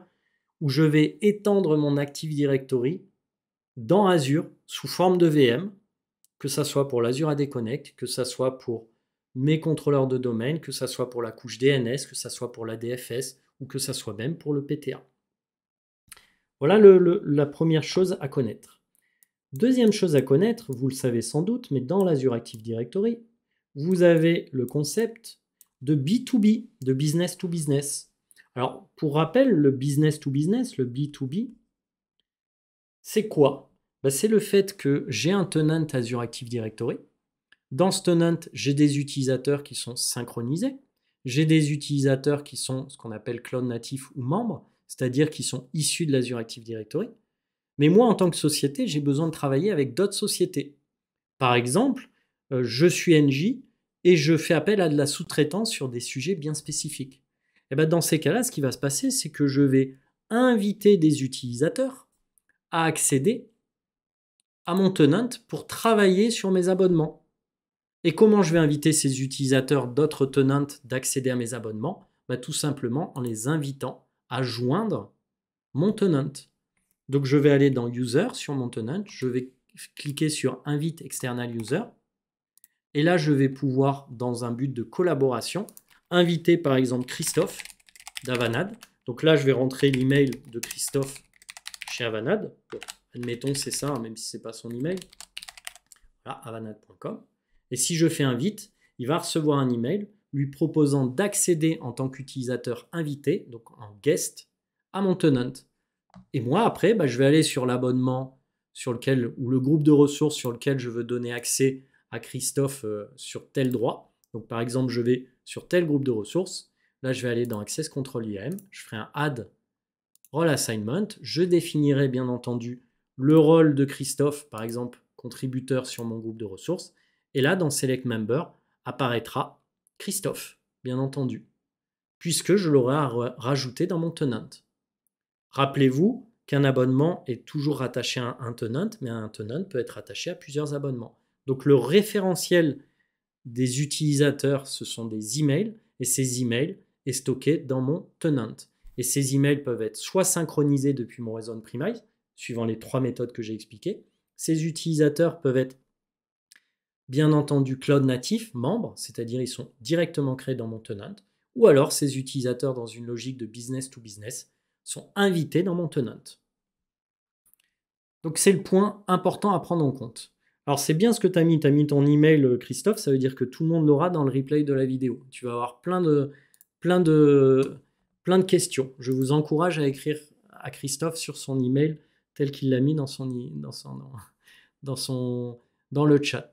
où je vais étendre mon Active Directory dans Azure sous forme de VM, que ce soit pour l'Azure AD Connect, que ce soit pour mes contrôleurs de domaine, que ce soit pour la couche DNS, que ce soit pour la DFS ou que ce soit même pour le PTA. Voilà la première chose à connaître. Deuxième chose à connaître, vous le savez sans doute, mais dans l'Azure Active Directory, vous avez le concept de B2B, de business to business. Alors, pour rappel, le business to business, le B2B, c'est quoi? C'est le fait que j'ai un tenant Azure Active Directory. Dans ce tenant, j'ai des utilisateurs qui sont synchronisés. J'ai des utilisateurs qui sont ce qu'on appelle cloud natif ou membres, c'est-à-dire qui sont issus de l'Azure Active Directory. Mais moi, en tant que société, j'ai besoin de travailler avec d'autres sociétés. Par exemple, je suis NJ et je fais appel à de la sous-traitance sur des sujets bien spécifiques. Et dans ces cas-là, ce qui va se passer, c'est que je vais inviter des utilisateurs à accéder à mon tenant pour travailler sur mes abonnements. Et comment je vais inviter ces utilisateurs d'autres tenants d'accéder à mes abonnements? Tout simplement en les invitant à joindre mon tenant. Donc je vais aller dans User sur mon tenant, je vais cliquer sur Invite External User. Et là, je vais pouvoir, dans un but de collaboration, inviter par exemple Christophe d'Avanade. Donc là, je vais rentrer l'email de Christophe chez Avanade. Bon, admettons c'est ça, même si ce n'est pas son email. Voilà, avanade.com. Et si je fais invite, il va recevoir un email lui proposant d'accéder en tant qu'utilisateur invité, donc en guest, à mon tenant. Et moi, après, je vais aller sur l'abonnement sur lequel, ou le groupe de ressources sur lequel je veux donner accès à Christophe sur tel droit. Donc, par exemple, je vais sur tel groupe de ressources. Là, je vais aller dans Access Control IAM. Je ferai un Add Role Assignment. Je définirai bien entendu le rôle de Christophe, par exemple, contributeur sur mon groupe de ressources. Et là, dans Select Member, apparaîtra Christophe, bien entendu, puisque je l'aurai rajouté dans mon tenant. Rappelez-vous qu'un abonnement est toujours rattaché à un tenant, mais un tenant peut être rattaché à plusieurs abonnements. Donc le référentiel des utilisateurs, ce sont des emails, et ces emails est stocké dans mon tenant. Et ces emails peuvent être soit synchronisés depuis mon réseau on-premise, suivant les 3 méthodes que j'ai expliquées. Ces utilisateurs peuvent être bien entendu cloud natif, membres, c'est-à-dire ils sont directement créés dans mon tenant, ou alors ces utilisateurs dans une logique de business to business sont invités dans mon tenant. Donc c'est le point important à prendre en compte. Alors c'est bien ce que tu as mis ton email Christophe, ça veut dire que tout le monde l'aura dans le replay de la vidéo. Tu vas avoir plein de questions. Je vous encourage à écrire à Christophe sur son email tel qu'il l'a mis dans le chat.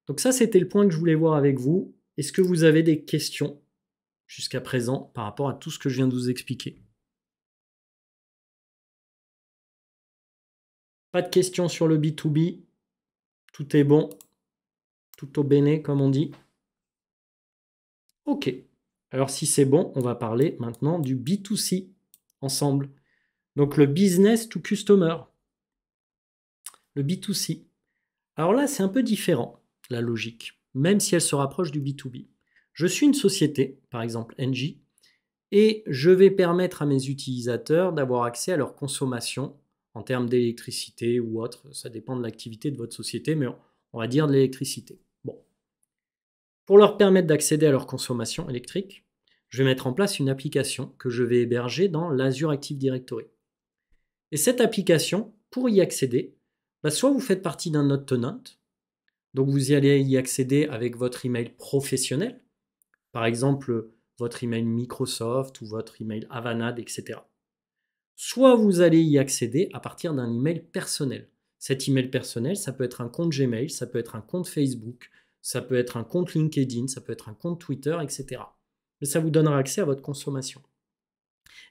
Donc ça, c'était le point que je voulais voir avec vous. Est-ce que vous avez des questions jusqu'à présent par rapport à tout ce que je viens de vous expliquer? Pas de questions sur le B2B. Tout est bon. Tout au bene, comme on dit. Ok. Alors si c'est bon, on va parler maintenant du B2C ensemble. Donc le business to customer. Le B2C. Alors là, c'est un peu différent, la logique, même si elle se rapproche du B2B. Je suis une société, par exemple Engie, et je vais permettre à mes utilisateurs d'avoir accès à leur consommation en termes d'électricité ou autre. Ça dépend de l'activité de votre société, mais on va dire de l'électricité. Bon. Pour leur permettre d'accéder à leur consommation électrique, je vais mettre en place une application que je vais héberger dans l'Azure Active Directory. Et cette application, pour y accéder, soit vous faites partie d'un node tenant, donc vous y allez y accéder avec votre email professionnel, par exemple votre email Microsoft ou votre email Avanade, etc. Soit vous allez y accéder à partir d'un email personnel. Cet email personnel, ça peut être un compte Gmail, ça peut être un compte Facebook, ça peut être un compte LinkedIn, ça peut être un compte Twitter, etc. Mais ça vous donnera accès à votre consommation.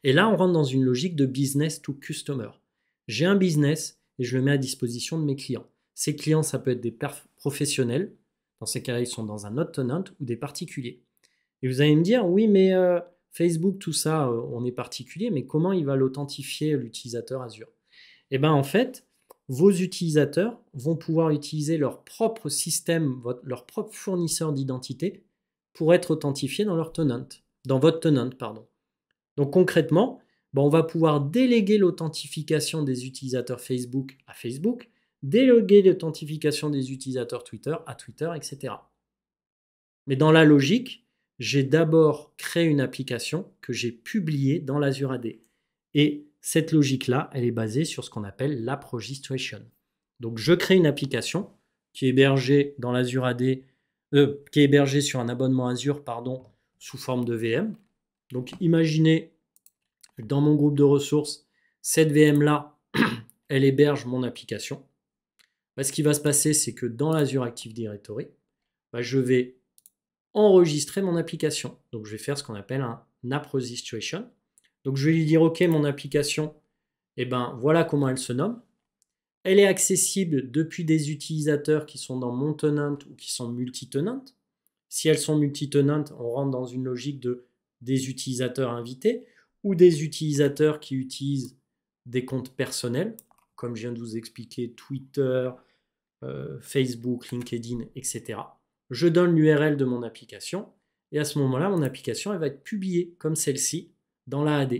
Et là, on rentre dans une logique de business to customer. J'ai un business et je le mets à disposition de mes clients. Ces clients, ça peut être des professionnels. Dans ces cas-là, ils sont dans un node tenant ou des particuliers. Et vous allez me dire, oui, mais Facebook, tout ça, on est particulier, mais comment il va l'authentifier l'utilisateur Azure? Eh bien, en fait, vos utilisateurs vont pouvoir utiliser leur propre système, leur propre fournisseur d'identité pour être authentifiés dans leur tenant, dans votre tenant, pardon. Donc concrètement, on va pouvoir déléguer l'authentification des utilisateurs Facebook à Facebook, déléguer l'authentification des utilisateurs Twitter à Twitter, etc. Mais dans la logique, j'ai d'abord créé une application que j'ai publiée dans l'Azure AD. Et cette logique-là, elle est basée sur ce qu'on appelle l'App Registration. Donc je crée une application qui est hébergée dans l'Azure AD, qui est hébergée sur un abonnement Azure, sous forme de VM. Donc imaginez Dans mon groupe de ressources, cette VM-là, elle héberge mon application. Bah, ce qui va se passer, c'est que dans l'Azure Active Directory, bah, je vais enregistrer mon application. Donc, je vais faire ce qu'on appelle un app registration. Donc, je vais lui dire, OK, mon application, eh ben, voilà comment elle se nomme. Elle est accessible depuis des utilisateurs qui sont dans mon tenant ou qui sont multi-tenant. Si elles sont multi-tenant, on rentre dans une logique des utilisateurs invités ou des utilisateurs qui utilisent des comptes personnels, comme je viens de vous expliquer, Twitter, Facebook, LinkedIn, etc. Je donne l'URL de mon application et à ce moment-là, mon application elle va être publiée comme celle-ci dans la AD.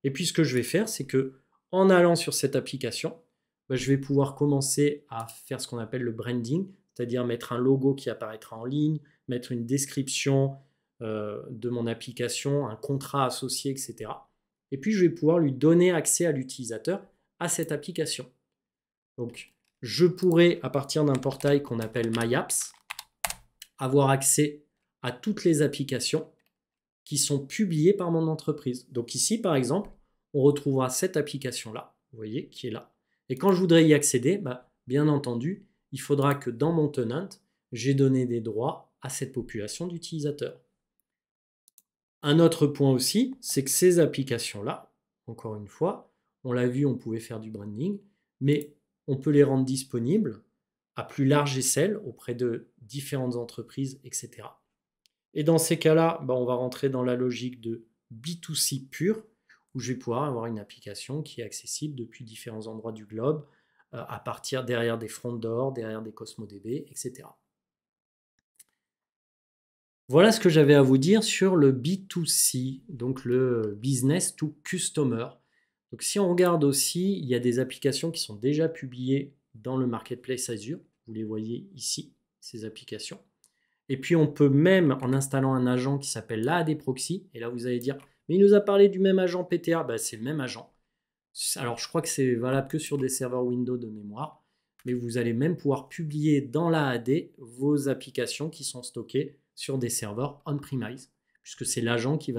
Et puis ce que je vais faire, c'est que en allant sur cette application, je vais pouvoir commencer à faire ce qu'on appelle le branding, c'est-à-dire mettre un logo qui apparaîtra en ligne, mettre une description de mon application, un contrat associé, etc. Et puis je vais pouvoir lui donner accès à l'utilisateur à cette application. Donc je pourrais, à partir d'un portail qu'on appelle My Apps, avoir accès à toutes les applications qui sont publiées par mon entreprise. Donc ici, par exemple, on retrouvera cette application-là, vous voyez, qui est là. Et quand je voudrais y accéder, bien entendu, il faudra que dans mon tenant, j'ai donné des droits à cette population d'utilisateurs. Un autre point aussi, c'est que ces applications-là, encore une fois, on l'a vu, on pouvait faire du branding, mais on peut les rendre disponibles à plus large échelle auprès de différentes entreprises, etc. Et dans ces cas-là, on va rentrer dans la logique de B2C pur, où je vais pouvoir avoir une application qui est accessible depuis différents endroits du globe, à partir derrière des front door, derrière des CosmoDB, etc. Voilà ce que j'avais à vous dire sur le B2C, donc le business to customer. Donc si on regarde aussi, il y a des applications qui sont déjà publiées dans le Marketplace Azure. Vous les voyez ici, ces applications. Et puis on peut même, en installant un agent qui s'appelle l'AD Proxy, et là vous allez dire, mais il nous a parlé du même agent PTA, c'est le même agent. Alors je crois que c'est valable que sur des serveurs Windows de mémoire, mais vous allez même pouvoir publier dans l'AD vos applications qui sont stockées sur des serveurs on-premise, puisque c'est l'agent qui est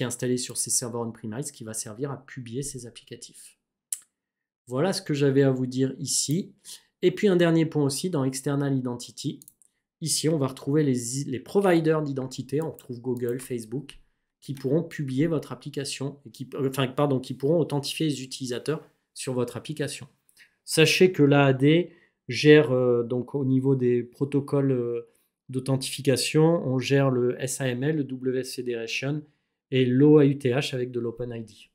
installé sur ces serveurs on-premise, qui va servir à publier ces applicatifs. Voilà ce que j'avais à vous dire ici. Et puis un dernier point aussi, dans External Identity, ici on va retrouver les providers d'identité, on retrouve Google, Facebook, qui pourront publier votre application, et qui pourront authentifier les utilisateurs sur votre application. Sachez que l'AAD gère, donc au niveau des protocoles d'authentification, on gère le SAML, le WS Federation et l'OAuth avec de l'OpenID.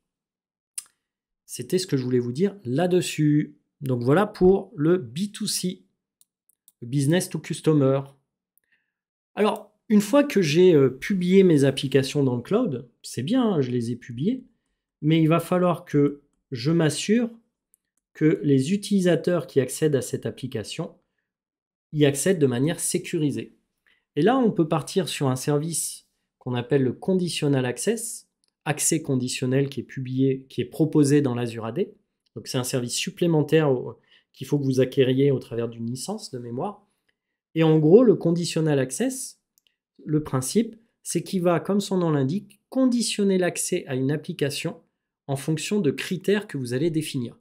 C'était ce que je voulais vous dire là-dessus. Donc voilà pour le B2C, le business to customer. Alors, une fois que j'ai publié mes applications dans le cloud, c'est bien, je les ai publiées, mais il va falloir que je m'assure que les utilisateurs qui accèdent à cette application y accèdent de manière sécurisée. Et là, on peut partir sur un service qu'on appelle le Conditional Access, accès conditionnel qui est proposé dans l'Azure AD. Donc c'est un service supplémentaire qu'il faut que vous acquériez au travers d'une licence de mémoire. Et en gros, le Conditional Access, le principe, c'est qu'il va, comme son nom l'indique, conditionner l'accès à une application en fonction de critères que vous allez définir.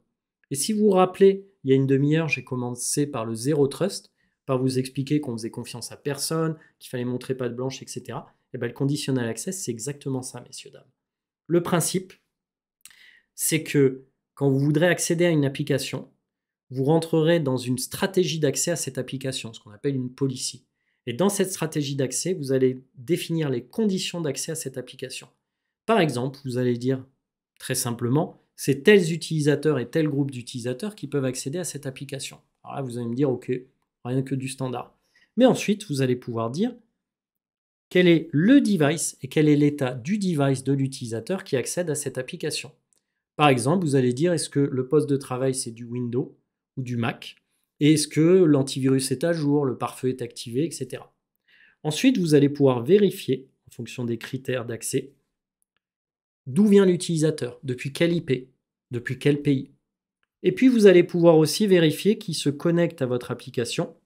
Et si vous vous rappelez, il y a une demi-heure, j'ai commencé par le Zero Trust, par vous expliquer qu'on faisait confiance à personne, qu'il fallait montrer patte blanche, etc. Et le Conditional Access, c'est exactement ça, messieurs, dames. Le principe, c'est que quand vous voudrez accéder à une application, vous rentrerez dans une stratégie d'accès à cette application, ce qu'on appelle une policy. Et dans cette stratégie d'accès, vous allez définir les conditions d'accès à cette application. Par exemple, vous allez dire très simplement, c'est tels utilisateurs et tel groupe d'utilisateurs qui peuvent accéder à cette application. Alors là, vous allez me dire, OK, rien que du standard. Mais ensuite, vous allez pouvoir dire quel est le device et quel est l'état du device de l'utilisateur qui accède à cette application. Par exemple, vous allez dire, est-ce que le poste de travail, c'est du Windows ou du Mac? Et est-ce que l'antivirus est à jour, le pare-feu est activé, etc. Ensuite, vous allez pouvoir vérifier, en fonction des critères d'accès, d'où vient l'utilisateur, depuis quelle IP, depuis quel pays. Et puis, vous allez pouvoir aussi vérifier qu'il se connecte à votre application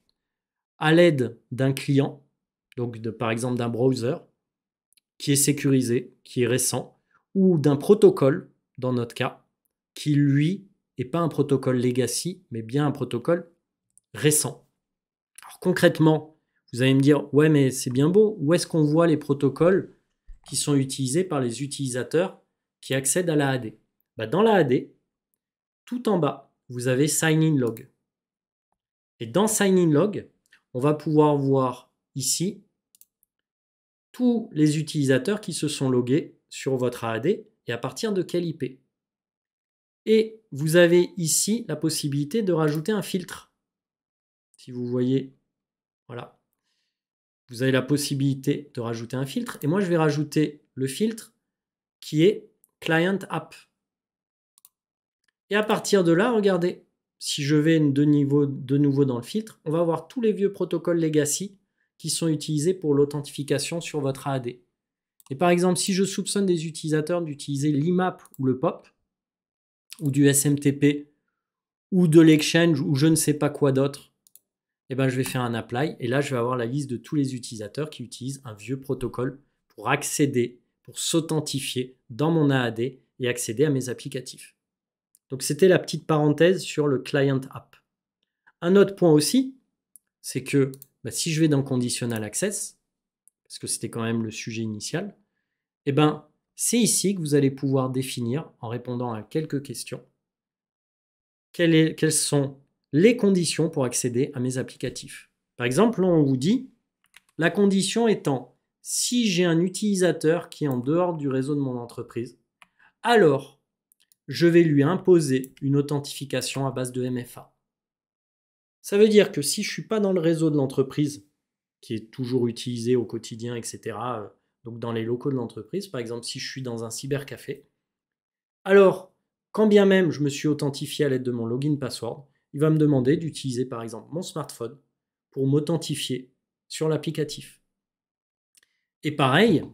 à l'aide d'un client, donc par exemple d'un browser, qui est sécurisé, qui est récent, ou d'un protocole, dans notre cas, qui lui n'est pas un protocole legacy, mais bien un protocole récent. Alors concrètement, vous allez me dire, ouais mais c'est bien beau, où est-ce qu'on voit les protocoles qui sont utilisés par les utilisateurs qui accèdent à la AD? Dans la AD, tout en bas, vous avez Sign in Log. Et dans Sign in Log, on va pouvoir voir ici tous les utilisateurs qui se sont logués sur votre AD et à partir de quelle IP. Et vous avez ici la possibilité de rajouter un filtre. Si vous voyez, voilà. Vous avez la possibilité de rajouter un filtre. Et moi, je vais rajouter le filtre qui est Client App. Et à partir de là, regardez, si je vais de nouveau dans le filtre, on va voir tous les vieux protocoles legacy qui sont utilisés pour l'authentification sur votre AD. Et par exemple, si je soupçonne des utilisateurs d'utiliser l'IMAP ou le POP, ou du SMTP, ou de l'Exchange, ou je ne sais pas quoi d'autre, je vais faire un apply, et là, je vais avoir la liste de tous les utilisateurs qui utilisent un vieux protocole pour accéder, pour s'authentifier dans mon AAD et accéder à mes applicatifs. Donc, c'était la petite parenthèse sur le Client App. Un autre point aussi, c'est que si je vais dans Conditional Access, parce que c'était quand même le sujet initial, c'est ici que vous allez pouvoir définir, en répondant à quelques questions, quelles sont les conditions pour accéder à mes applicatifs. Par exemple, là, on vous dit, la condition étant, si j'ai un utilisateur qui est en dehors du réseau de mon entreprise, alors je vais lui imposer une authentification à base de MFA. Ça veut dire que si je ne suis pas dans le réseau de l'entreprise, qui est toujours utilisé au quotidien, etc., donc dans les locaux de l'entreprise, par exemple si je suis dans un cybercafé, alors quand bien même je me suis authentifié à l'aide de mon login password, il va me demander d'utiliser par exemple mon smartphone pour m'authentifier sur l'applicatif. Et pareil,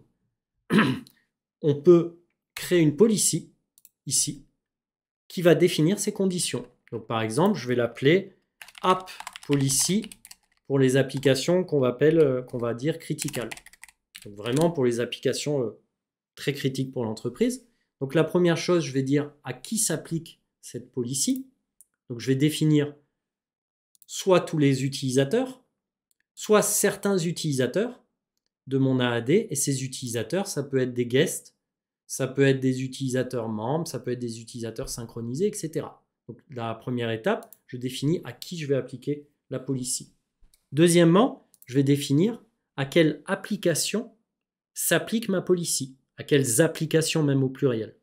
on peut créer une policy ici qui va définir ces conditions. Donc par exemple, je vais l'appeler App Policy pour les applications qu'on va dire critical. Donc vraiment pour les applications très critiques pour l'entreprise. Donc la première chose, je vais dire à qui s'applique cette policy. Donc je vais définir soit tous les utilisateurs, soit certains utilisateurs de mon AAD. Et ces utilisateurs, ça peut être des guests, ça peut être des utilisateurs membres, ça peut être des utilisateurs synchronisés, etc. Donc la première étape, je définis à qui je vais appliquer la policy. Deuxièmement, je vais définir à quelle application s'applique ma policy, à quelles applications même au pluriel.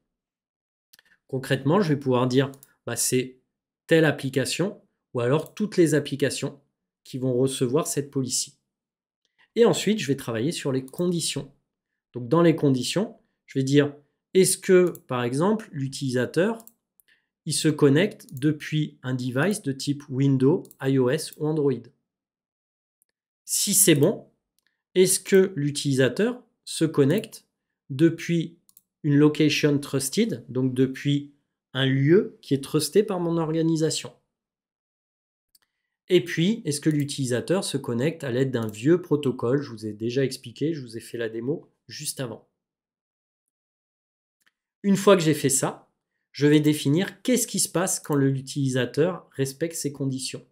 Concrètement, je vais pouvoir dire c'est telle application ou alors toutes les applications qui vont recevoir cette policy. Et ensuite, je vais travailler sur les conditions. Donc dans les conditions, je vais dire est-ce que, par exemple, l'utilisateur, il se connecte depuis un device de type Windows, iOS ou Android? Si c'est bon, est-ce que l'utilisateur se connecte depuis une location trusted, donc depuis un lieu qui est trusté par mon organisation? Et puis, est-ce que l'utilisateur se connecte à l'aide d'un vieux protocole? Je vous ai déjà expliqué, je vous ai fait la démo juste avant. Une fois que j'ai fait ça, je vais définir qu'est-ce qui se passe quand l'utilisateur respecte ces conditions.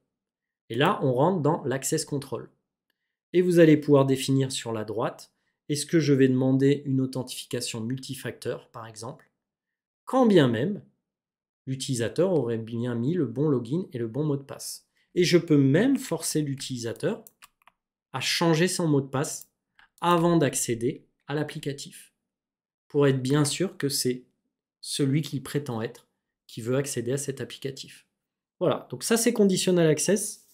Et là, on rentre dans l'Access Control. Et vous allez pouvoir définir sur la droite, est-ce que je vais demander une authentification multifacteur, par exemple, quand bien même l'utilisateur aurait bien mis le bon login et le bon mot de passe. Et je peux même forcer l'utilisateur à changer son mot de passe avant d'accéder à l'applicatif, pour être bien sûr que c'est celui qu'il prétend être qui veut accéder à cet applicatif. Voilà, donc ça c'est Conditional Access.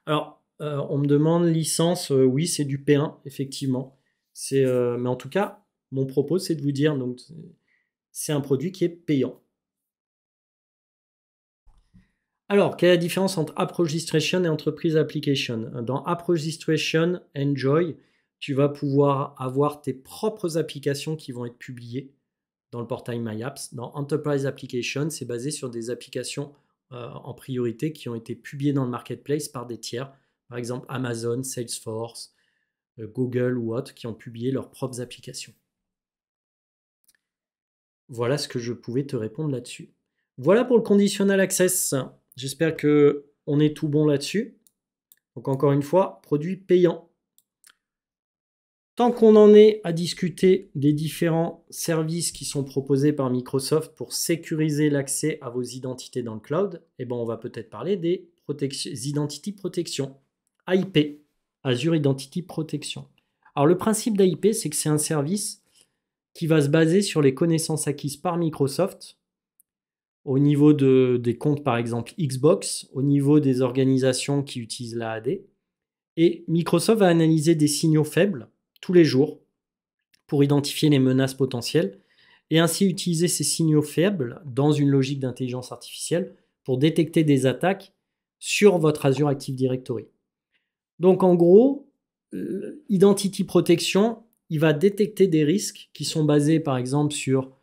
Alors, on me demande licence, oui c'est du P1, effectivement. Mais en tout cas, mon propos c'est de vous dire, donc c'est un produit qui est payant. Alors, quelle est la différence entre App Registration et Enterprise Application? Dans App Registration, Enjoy, tu vas pouvoir avoir tes propres applications qui vont être publiées dans le portail MyApps. Dans Enterprise Application, c'est basé sur des applications en priorité qui ont été publiées dans le marketplace par des tiers, par exemple Amazon, Salesforce, Google ou autres, qui ont publié leurs propres applications. voilà ce que je pouvais te répondre là-dessus. Voilà pour le conditional access. J'espère que on est tout bon là-dessus. Donc encore une fois, produit payant. Tant qu'on en est à discuter des différents services qui sont proposés par Microsoft pour sécuriser l'accès à vos identités dans le cloud, eh ben on va peut-être parler des Identity Protection, AIP, Azure Identity Protection. Alors le principe d'AIP, c'est que c'est un service qui va se baser sur les connaissances acquises par Microsoft au niveau des comptes par exemple Xbox, au niveau des organisations qui utilisent l'AAD. Et Microsoft va analyser des signaux faibles tous les jours pour identifier les menaces potentielles et ainsi utiliser ces signaux faibles dans une logique d'intelligence artificielle pour détecter des attaques sur votre Azure Active Directory. Donc en gros, Identity Protection, il va détecter des risques qui sont basés par exemple sur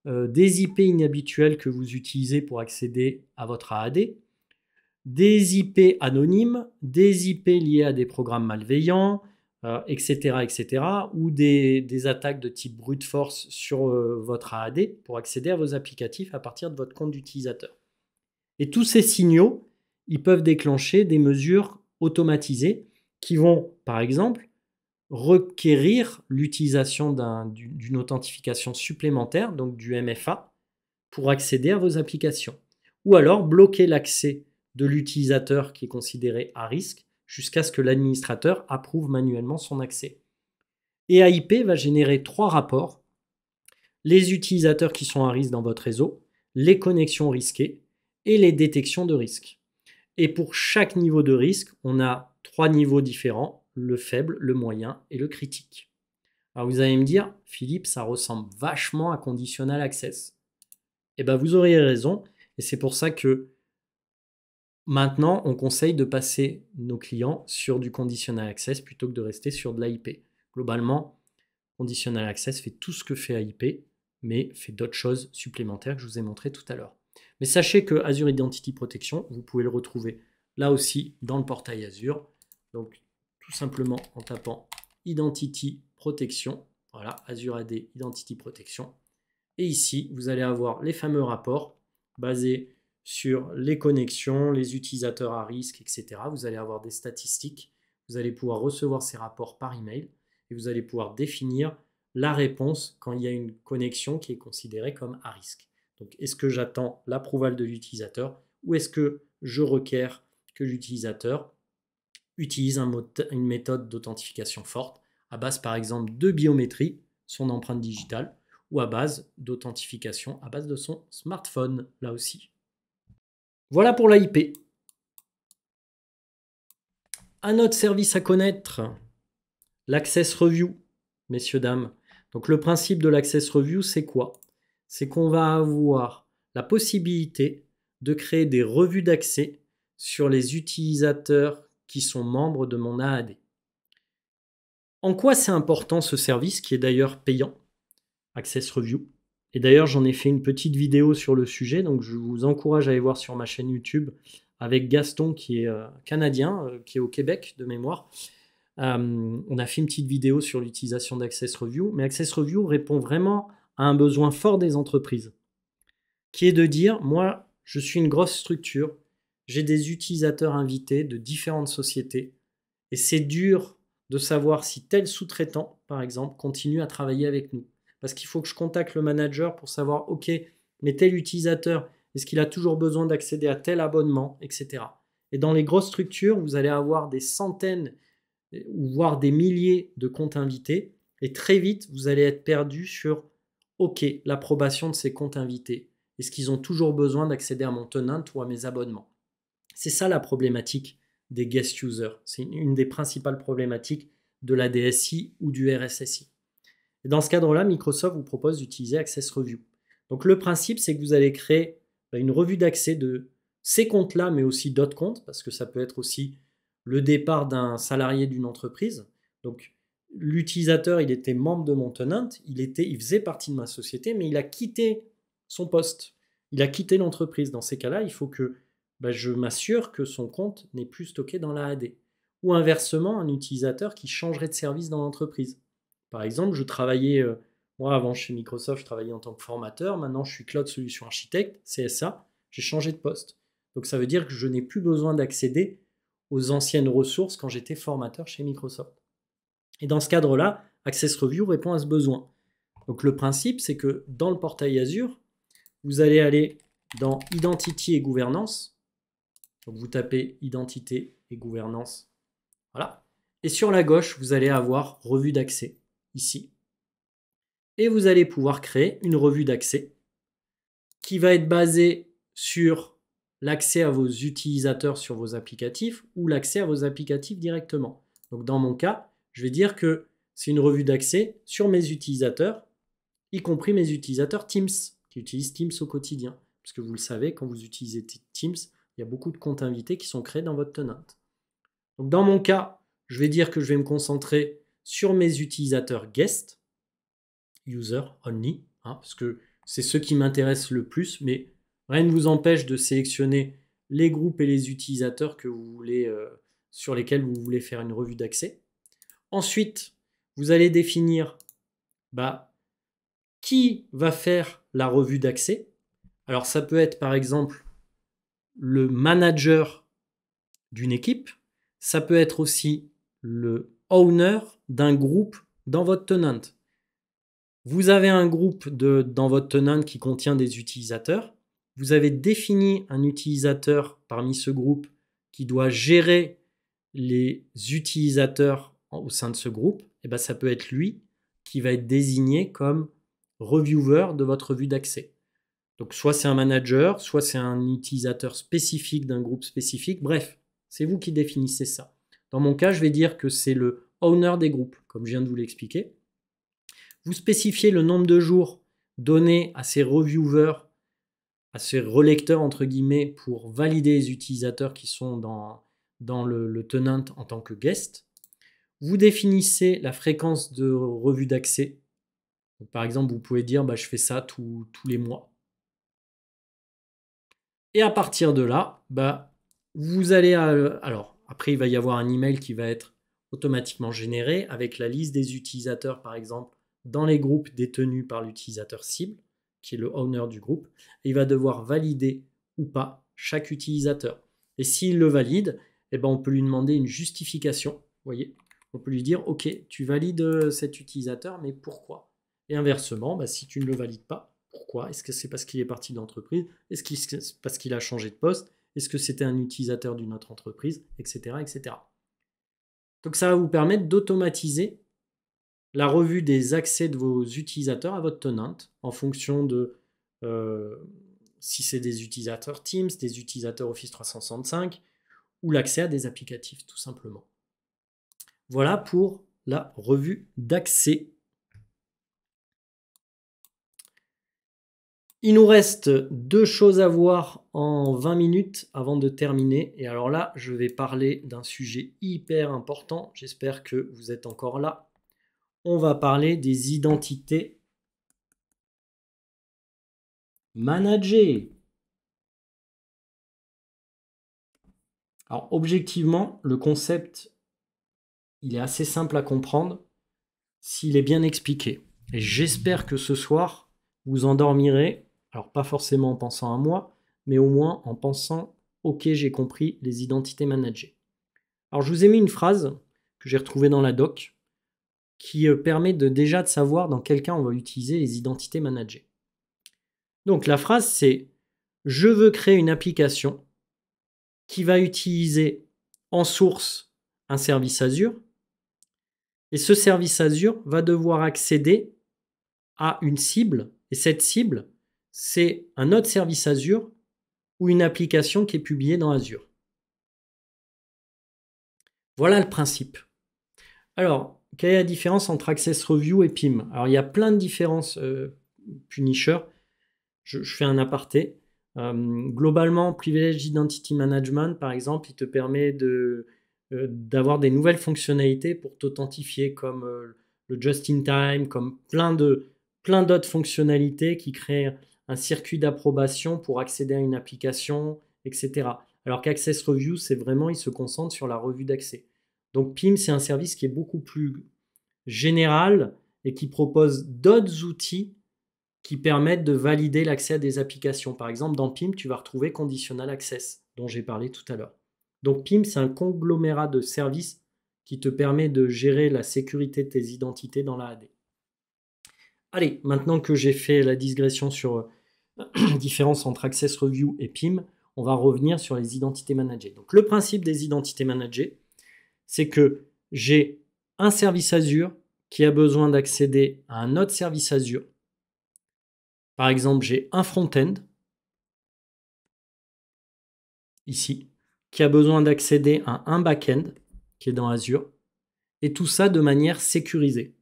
des IP inhabituels que vous utilisez pour accéder à votre AAD, des IP anonymes, des IP liés à des programmes malveillants, etc., etc., ou des attaques de type brute force sur votre AAD pour accéder à vos applicatifs à partir de votre compte d'utilisateur. Et tous ces signaux, ils peuvent déclencher des mesures automatisées qui vont, par exemple, requérir l'utilisation d'une authentification supplémentaire, donc du MFA, pour accéder à vos applications. Ou alors bloquer l'accès de l'utilisateur qui est considéré à risque jusqu'à ce que l'administrateur approuve manuellement son accès. Et AIP va générer 3 rapports: les utilisateurs qui sont à risque dans votre réseau, les connexions risquées et les détections de risques. Et pour chaque niveau de risque, on a 3 niveaux différents: le faible, le moyen et le critique. Alors vous allez me dire, Philippe, ça ressemble vachement à Conditional Access. Eh bien vous auriez raison, et c'est pour ça que maintenant, on conseille de passer nos clients sur du Conditional Access plutôt que de rester sur de l'AIP. Globalement, Conditional Access fait tout ce que fait AIP, mais fait d'autres choses supplémentaires que je vous ai montré tout à l'heure. Mais sachez que Azure Identity Protection, vous pouvez le retrouver là aussi dans le portail Azure. Donc, tout simplement en tapant Identity Protection. Voilà, Azure AD Identity Protection. Et ici, vous allez avoir les fameux rapports basés sur les connexions, les utilisateurs à risque, etc. Vous allez avoir des statistiques. Vous allez pouvoir recevoir ces rapports par email et vous allez pouvoir définir la réponse quand il y a une connexion qui est considérée comme à risque. Donc, est-ce que j'attends l'approval de l'utilisateur ou est-ce que je requiers que l'utilisateur utilise une méthode d'authentification forte à base par exemple de biométrie, son empreinte digitale, ou à base d'authentification à base de son smartphone, là aussi. Voilà pour l'AIP. Un autre service à connaître, l'Access Review, messieurs, dames. Donc le principe de l'Access Review, c'est quoi? C'est qu'on va avoir la possibilité de créer des revues d'accès sur les utilisateurs qui sont membres de mon AAD. En quoi c'est important ce service, qui est d'ailleurs payant, Access Review? Et d'ailleurs, j'en ai fait une petite vidéo sur le sujet, donc je vous encourage à aller voir sur ma chaîne YouTube avec Gaston, qui est canadien, qui est au Québec de mémoire. On a fait une petite vidéo sur l'utilisation d'Access Review, mais Access Review répond vraiment à un besoin fort des entreprises, qui est de dire, moi, je suis une grosse structure, j'ai des utilisateurs invités de différentes sociétés, et c'est dur de savoir si tel sous-traitant, par exemple, continue à travailler avec nous. Parce qu'il faut que je contacte le manager pour savoir, ok, mais tel utilisateur, est-ce qu'il a toujours besoin d'accéder à tel abonnement, etc. Et dans les grosses structures, vous allez avoir des centaines ou voire des milliers de comptes invités. Et très vite, vous allez être perdu sur, ok, l'approbation de ces comptes invités. Est-ce qu'ils ont toujours besoin d'accéder à mon tenant ou à mes abonnements? C'est ça la problématique des guest users. C'est une des principales problématiques de la DSI ou du RSSI. Et dans ce cadre-là, Microsoft vous propose d'utiliser Access Review. Donc le principe, c'est que vous allez créer une revue d'accès de ces comptes-là, mais aussi d'autres comptes, parce que ça peut être aussi le départ d'un salarié d'une entreprise. Donc l'utilisateur, il était membre de mon tenant, il faisait partie de ma société, mais il a quitté son poste. Il a quitté l'entreprise. Dans ces cas-là, il faut que je m'assure que son compte n'est plus stocké dans la AD. Ou inversement, un utilisateur qui changerait de service dans l'entreprise. Par exemple, je travaillais Moi, avant, chez Microsoft, je travaillais en tant que formateur. Maintenant, je suis Cloud Solution Architect, CSA. J'ai changé de poste. Donc, ça veut dire que je n'ai plus besoin d'accéder aux anciennes ressources quand j'étais formateur chez Microsoft. Et dans ce cadre-là, Access Review répond à ce besoin. Donc, le principe, c'est que dans le portail Azure, vous allez aller dans Identity et Gouvernance. Donc, vous tapez Identité et Gouvernance. Voilà. Et sur la gauche, vous allez avoir Revue d'accès, ici. Et vous allez pouvoir créer une revue d'accès qui va être basée sur l'accès à vos utilisateurs sur vos applicatifs ou l'accès à vos applicatifs directement. Donc dans mon cas, je vais dire que c'est une revue d'accès sur mes utilisateurs, y compris mes utilisateurs Teams, qui utilisent Teams au quotidien. Parce que vous le savez, quand vous utilisez Teams, il y a beaucoup de comptes invités qui sont créés dans votre tenant. Donc dans mon cas, je vais dire que je vais me concentrer sur mes utilisateurs guest, user only, parce que c'est ceux qui m'intéressent le plus, mais rien ne vous empêche de sélectionner les groupes et les utilisateurs que vous voulez, sur lesquels vous voulez faire une revue d'accès. Ensuite, vous allez définir qui va faire la revue d'accès. Alors ça peut être par exemple le manager d'une équipe, ça peut être aussi le owner d'un groupe dans votre tenant. Vous avez un groupe dans votre tenant qui contient des utilisateurs. Vous avez défini un utilisateur parmi ce groupe qui doit gérer les utilisateurs au sein de ce groupe. Et bien, ça peut être lui qui va être désigné comme reviewer de votre revue d'accès. Donc, soit c'est un manager, soit c'est un utilisateur spécifique d'un groupe spécifique. Bref, c'est vous qui définissez ça. Dans mon cas, je vais dire que c'est le owner des groupes, comme je viens de vous l'expliquer. Vous spécifiez le nombre de jours donné à ces reviewers, à ces relecteurs entre guillemets, pour valider les utilisateurs qui sont dans le tenant en tant que guest. Vous définissez la fréquence de revue d'accès. Par exemple, vous pouvez dire je fais ça tous les mois. Et à partir de là, vous allez alors après il va y avoir un email qui va être automatiquement généré avec la liste des utilisateurs par exemple dans les groupes détenus par l'utilisateur cible, qui est le owner du groupe, et il va devoir valider ou pas chaque utilisateur. Et s'il le valide, on peut lui demander une justification. Vous voyez, on peut lui dire ok, tu valides cet utilisateur, mais pourquoi? Et inversement, si tu ne le valides pas, pourquoi? Est-ce que c'est parce qu'il est parti de l'entreprise? Est-ce que c'est parce qu'il a changé de poste? Est-ce que c'était un utilisateur d'une autre entreprise? Etc., etc. Donc ça va vous permettre d'automatiser la revue des accès de vos utilisateurs à votre tenant en fonction de si c'est des utilisateurs Teams, des utilisateurs Office 365 ou l'accès à des applicatifs tout simplement. Voilà pour la revue d'accès. Il nous reste 2 choses à voir en 20 minutes avant de terminer. Et alors là, je vais parler d'un sujet hyper important. J'espère que vous êtes encore là. On va parler des identités managées. Alors objectivement, le concept, il est assez simple à comprendre s'il est bien expliqué. Et j'espère que ce soir, vous endormirez, alors pas forcément en pensant à moi, mais au moins en pensant « Ok, j'ai compris les identités managées ». Alors je vous ai mis une phrase que j'ai retrouvée dans la doc qui permet déjà de savoir dans quel cas on va utiliser les identités managées. Donc la phrase c'est « Je veux créer une application qui va utiliser en source un service Azure et ce service Azure va devoir accéder à une cible et cette cible, c'est un autre service Azure ou une application qui est publiée dans Azure. » Voilà le principe. Alors, quelle est la différence entre Access Review et PIM? Alors, il y a plein de différences, Punisher. Je fais un aparté. Globalement, Privileged Identity Management, par exemple, il te permet d'avoir des nouvelles fonctionnalités pour t'authentifier, comme le Just-in-Time, comme plein d'autres fonctionnalités qui créent un circuit d'approbation pour accéder à une application, etc. Alors qu'Access Review, c'est vraiment, il se concentre sur la revue d'accès. Donc PIM, c'est un service qui est beaucoup plus général et qui propose d'autres outils qui permettent de valider l'accès à des applications. Par exemple, dans PIM, tu vas retrouver Conditional Access, dont j'ai parlé tout à l'heure. Donc PIM, c'est un conglomérat de services qui te permet de gérer la sécurité de tes identités dans la AD. Allez, maintenant que j'ai fait la digression sur la différence entre Access Review et PIM, on va revenir sur les identités managées. Donc le principe des identités managées, c'est que j'ai un service Azure qui a besoin d'accéder à un autre service Azure. Par exemple, j'ai un front-end, ici, qui a besoin d'accéder à un back-end, qui est dans Azure, et tout ça de manière sécurisée.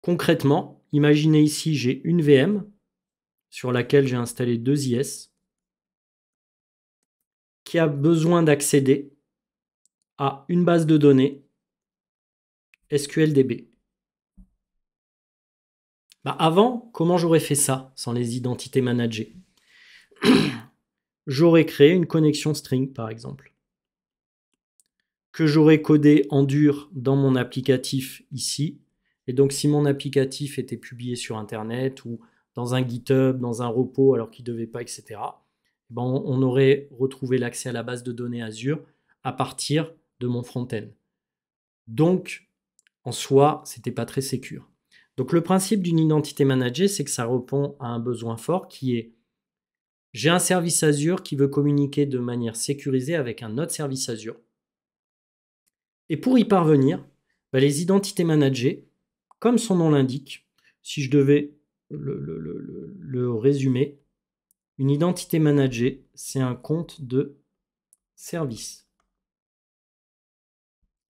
Concrètement, imaginez ici, j'ai une VM sur laquelle j'ai installé 2 IS qui a besoin d'accéder à une base de données SQLDB. Avant, comment j'aurais fait ça sans les identités managées? J'aurais créé une connexion string, par exemple, que j'aurais codé en dur dans mon applicatif ici. Et donc, si mon applicatif était publié sur Internet ou dans un GitHub, dans un repo, alors qu'il ne devait pas, etc., on aurait retrouvé l'accès à la base de données Azure à partir de mon front-end. Donc, en soi, ce n'était pas très sécure. Donc, le principe d'une identité managée, c'est que ça répond à un besoin fort qui est j'ai un service Azure qui veut communiquer de manière sécurisée avec un autre service Azure. Et pour y parvenir, les identités managées, comme son nom l'indique, si je devais le résumer, une identité managée, c'est un compte de service.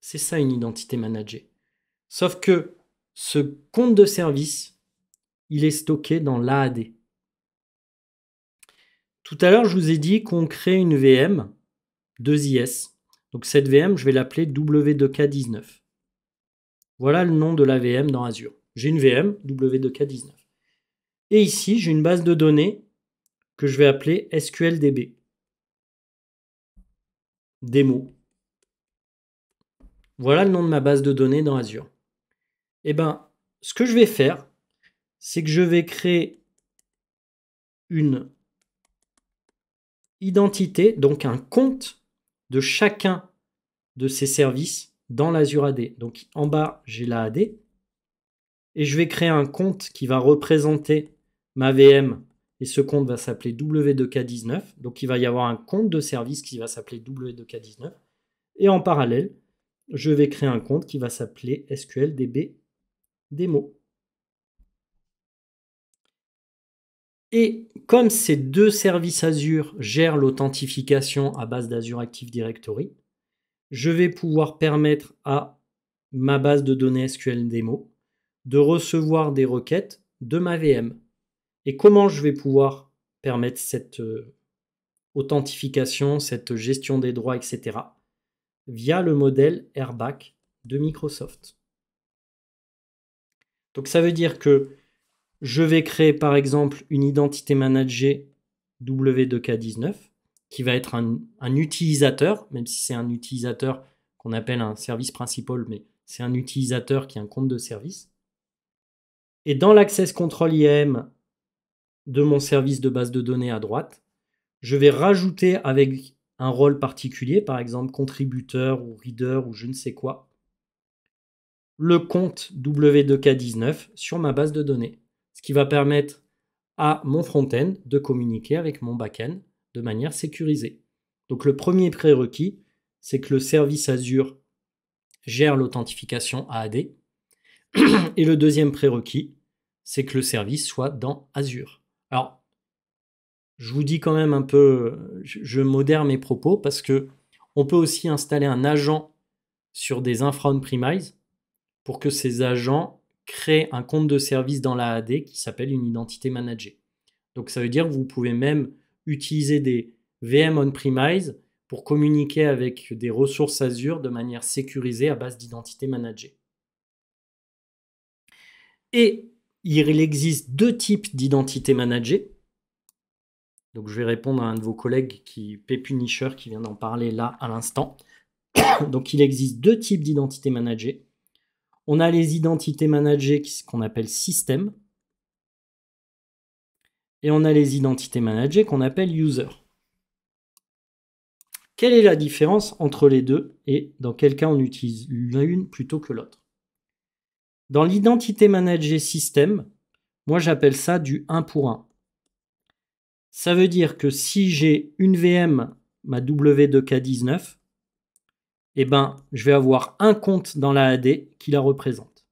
C'est ça une identité managée. Sauf que ce compte de service, il est stocké dans l'AAD. Tout à l'heure, je vous ai dit qu'on crée une VM 2IS. Donc cette VM, je vais l'appeler W2K19. Voilà le nom de la VM dans Azure. J'ai une VM W2K19. Et ici, j'ai une base de données que je vais appeler SQLDB. Démo. Voilà le nom de ma base de données dans Azure. Eh bien, ce que je vais faire, c'est que je vais créer une identité, donc un compte de chacun de ces services dans l'Azure AD. Donc en bas, j'ai la AD. Et je vais créer un compte qui va représenter ma VM. Et ce compte va s'appeler W2K19. Donc il va y avoir un compte de service qui va s'appeler W2K19. Et en parallèle, je vais créer un compte qui va s'appeler SQLDB Demo. Et comme ces deux services Azure gèrent l'authentification à base d'Azure Active Directory, je vais pouvoir permettre à ma base de données SQL Demo de recevoir des requêtes de ma VM. Et comment je vais pouvoir permettre cette authentification, cette gestion des droits, etc. via le modèle Airback de Microsoft. Donc ça veut dire que je vais créer par exemple une identité managée W2K19 qui va être un utilisateur, même si c'est un utilisateur qu'on appelle un service principal, mais c'est un utilisateur qui a un compte de service. Et dans l'Access Control IAM de mon service de base de données à droite, je vais rajouter avec un rôle particulier, par exemple contributeur ou reader ou je ne sais quoi, le compte W2K19 sur ma base de données. Ce qui va permettre à mon front-end de communiquer avec mon back-end de manière sécurisée. Donc le premier prérequis, c'est que le service Azure gère l'authentification AAD. Et le deuxième prérequis, c'est que le service soit dans Azure. Alors, je vous dis quand même un peu, je modère mes propos parce que on peut aussi installer un agent sur des infra on-premise pour que ces agents créent un compte de service dans la AD qui s'appelle une identité managée. Donc ça veut dire que vous pouvez même utiliser des VM on-premise pour communiquer avec des ressources Azure de manière sécurisée à base d'identité managée. Et il existe deux types d'identités managées. Donc je vais répondre à un de vos collègues, P-Punisher, qui vient d'en parler là à l'instant. Donc, il existe deux types d'identités managées. On a les identités managées qu'on appelle système. Et on a les identités managées qu'on appelle user. Quelle est la différence entre les deux et dans quel cas on utilise l'une plutôt que l'autre? Dans l'identité managée système, moi j'appelle ça du 1 pour 1. Ça veut dire que si j'ai une VM, ma W2K19, eh ben, je vais avoir un compte dans la AD qui la représente.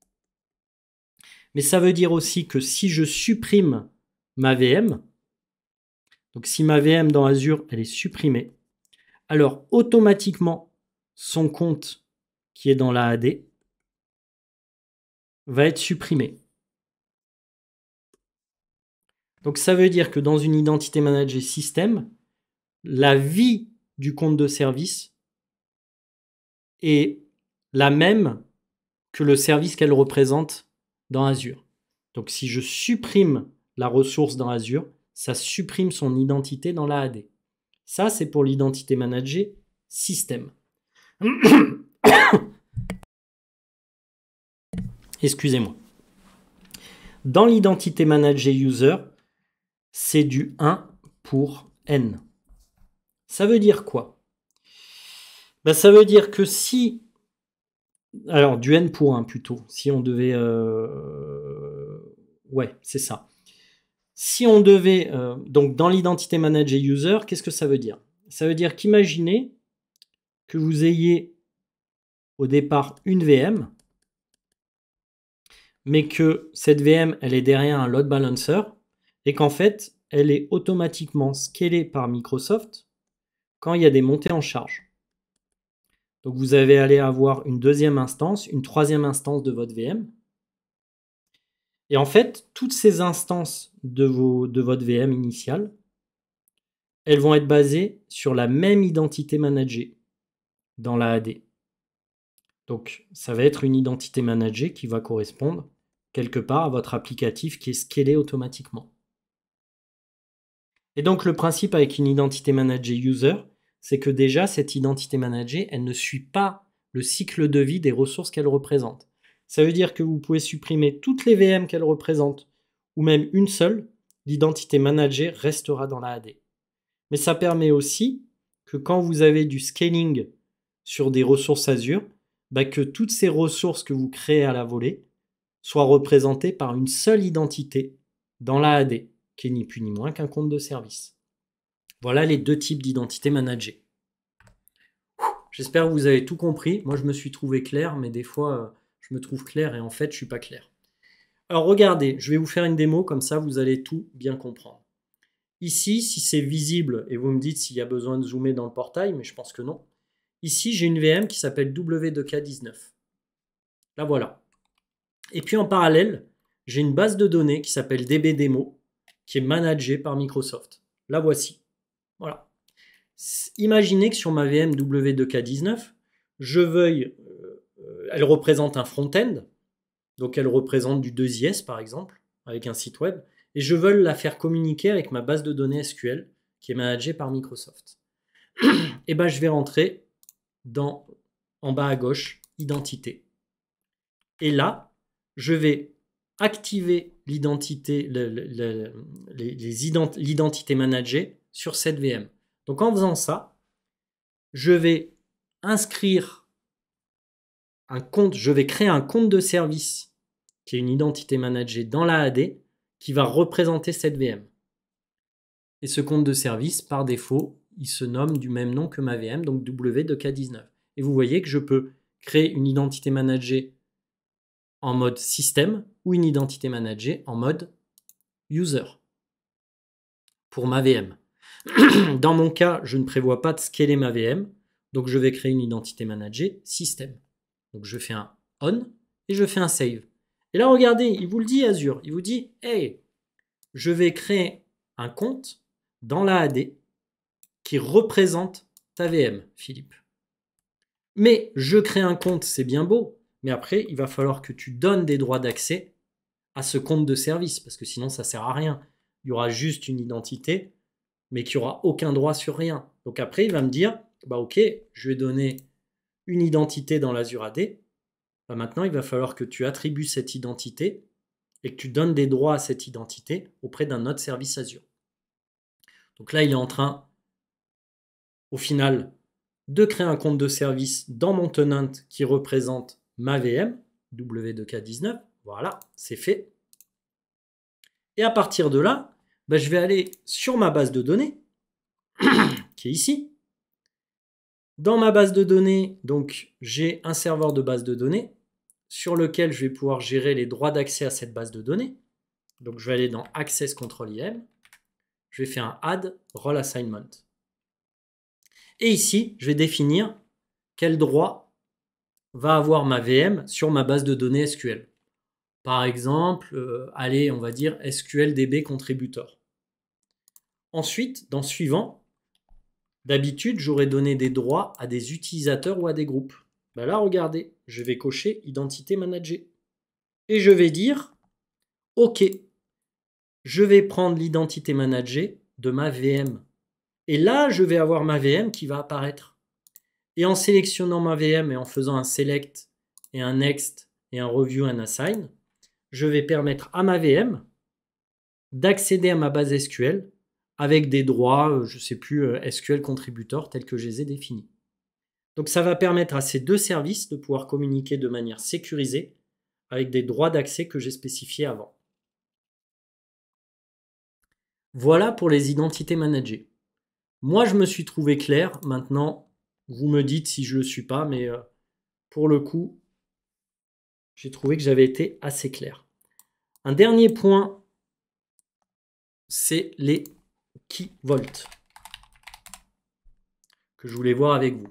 Mais ça veut dire aussi que si je supprime ma VM, donc si ma VM dans Azure, elle est supprimée, alors automatiquement, son compte qui est dans la AD va être supprimé. Donc ça veut dire que dans une identité managée système, la vie du compte de service est la même que le service qu'elle représente dans Azure. Donc si je supprime la ressource dans Azure, ça supprime son identité dans la AD. Ça, c'est pour l'identité managée système. Excusez-moi. Dans l'identité managée user, c'est du 1 pour n. Ça veut dire quoi? Ça veut dire que si... Alors, du n pour 1 plutôt. Si on devait... Ouais, c'est ça. Si on devait... donc, dans l'identité managée user, qu'est-ce que ça veut dire? Ça veut dire qu'imaginez que vous ayez au départ une VM, mais que cette VM, elle est derrière un load balancer, et qu'en fait, elle est automatiquement scalée par Microsoft quand il y a des montées en charge. Donc vous allez aller avoir une deuxième instance, une troisième instance de votre VM. Et en fait, toutes ces instances de votre VM initiale, elles vont être basées sur la même identité managée dans la AD. Donc ça va être une identité managée qui va correspondre quelque part à votre applicatif qui est scalé automatiquement. Et donc le principe avec une identité managée user, c'est que déjà cette identité managée, elle ne suit pas le cycle de vie des ressources qu'elle représente. Ça veut dire que vous pouvez supprimer toutes les VM qu'elle représente, ou même une seule, l'identité managée restera dans la AD. Mais ça permet aussi que quand vous avez du scaling sur des ressources Azure, que toutes ces ressources que vous créez à la volée soient représentées par une seule identité dans la AD, qui est ni plus ni moins qu'un compte de service. Voilà les deux types d'identités managées. J'espère que vous avez tout compris. Moi, je me suis trouvé clair, mais des fois, je me trouve clair et en fait, je ne suis pas clair. Alors, regardez, je vais vous faire une démo, comme ça, vous allez tout bien comprendre. Ici, si c'est visible, et vous me dites s'il y a besoin de zoomer dans le portail, mais je pense que non. Ici, j'ai une VM qui s'appelle W2K19. La voilà. Et puis, en parallèle, j'ai une base de données qui s'appelle DBDemo, qui est managée par Microsoft. La voici. Voilà. Imaginez que sur ma VM W2K19, je veuille, elle représente un front-end, donc elle représente du 2IS par exemple, avec un site web, et je veux la faire communiquer avec ma base de données SQL qui est managée par Microsoft. Et ben je vais rentrer en bas à gauche, identité. Et là, je vais activer l'identité managée sur cette VM. Donc en faisant ça, je vais inscrire un compte, je vais créer un compte de service qui est une identité managée dans la AD qui va représenter cette VM. Et ce compte de service, par défaut, il se nomme du même nom que ma VM, donc W2K19. Et vous voyez que je peux créer une identité managée en mode système ou une identité managée en mode user pour ma VM. Dans mon cas, je ne prévois pas de scaler ma VM, donc je vais créer une identité managée système. Donc je fais un on et je fais un save. Et là, regardez, il vous le dit Azure, il vous dit hey, je vais créer un compte dans la AD qui représente ta VM, Philippe. Mais je crée un compte, c'est bien beau, mais après, il va falloir que tu donnes des droits d'accès à ce compte de service, parce que sinon, ça ne sert à rien. Il y aura juste une identité, mais qui n'aura aucun droit sur rien. Donc après, il va me dire, ok, je vais donner une identité dans l'Azure AD, bah maintenant il va falloir que tu attribues cette identité et que tu donnes des droits à cette identité auprès d'un autre service Azure. Donc là, il est en train, au final, de créer un compte de service dans mon tenant qui représente ma VM, W2K19. Voilà, c'est fait. Et à partir de là, bah, je vais aller sur ma base de données, qui est ici. Dans ma base de données, donc j'ai un serveur de base de données sur lequel je vais pouvoir gérer les droits d'accès à cette base de données. Donc je vais aller dans Access Control IAM. Je vais faire un Add Role Assignment. Et ici, je vais définir quel droit va avoir ma VM sur ma base de données SQL. Par exemple, allez, on va dire SQLDB Contributor. Ensuite, dans Suivant, d'habitude, j'aurais donné des droits à des utilisateurs ou à des groupes. Ben là, regardez, je vais cocher Identité managée. Et je vais dire, OK, je vais prendre l'identité managée de ma VM. Et là, je vais avoir ma VM qui va apparaître. Et en sélectionnant ma VM et en faisant un select et un next et un review and assign, je vais permettre à ma VM d'accéder à ma base SQL avec des droits, je ne sais plus, SQL contributor tels que je les ai définis. Donc ça va permettre à ces deux services de pouvoir communiquer de manière sécurisée avec des droits d'accès que j'ai spécifiés avant. Voilà pour les identités managées. Moi, je me suis trouvé clair. Maintenant, vous me dites si je ne le suis pas, mais pour le coup, j'ai trouvé que j'avais été assez clair. Un dernier point, c'est les key vaults que je voulais voir avec vous.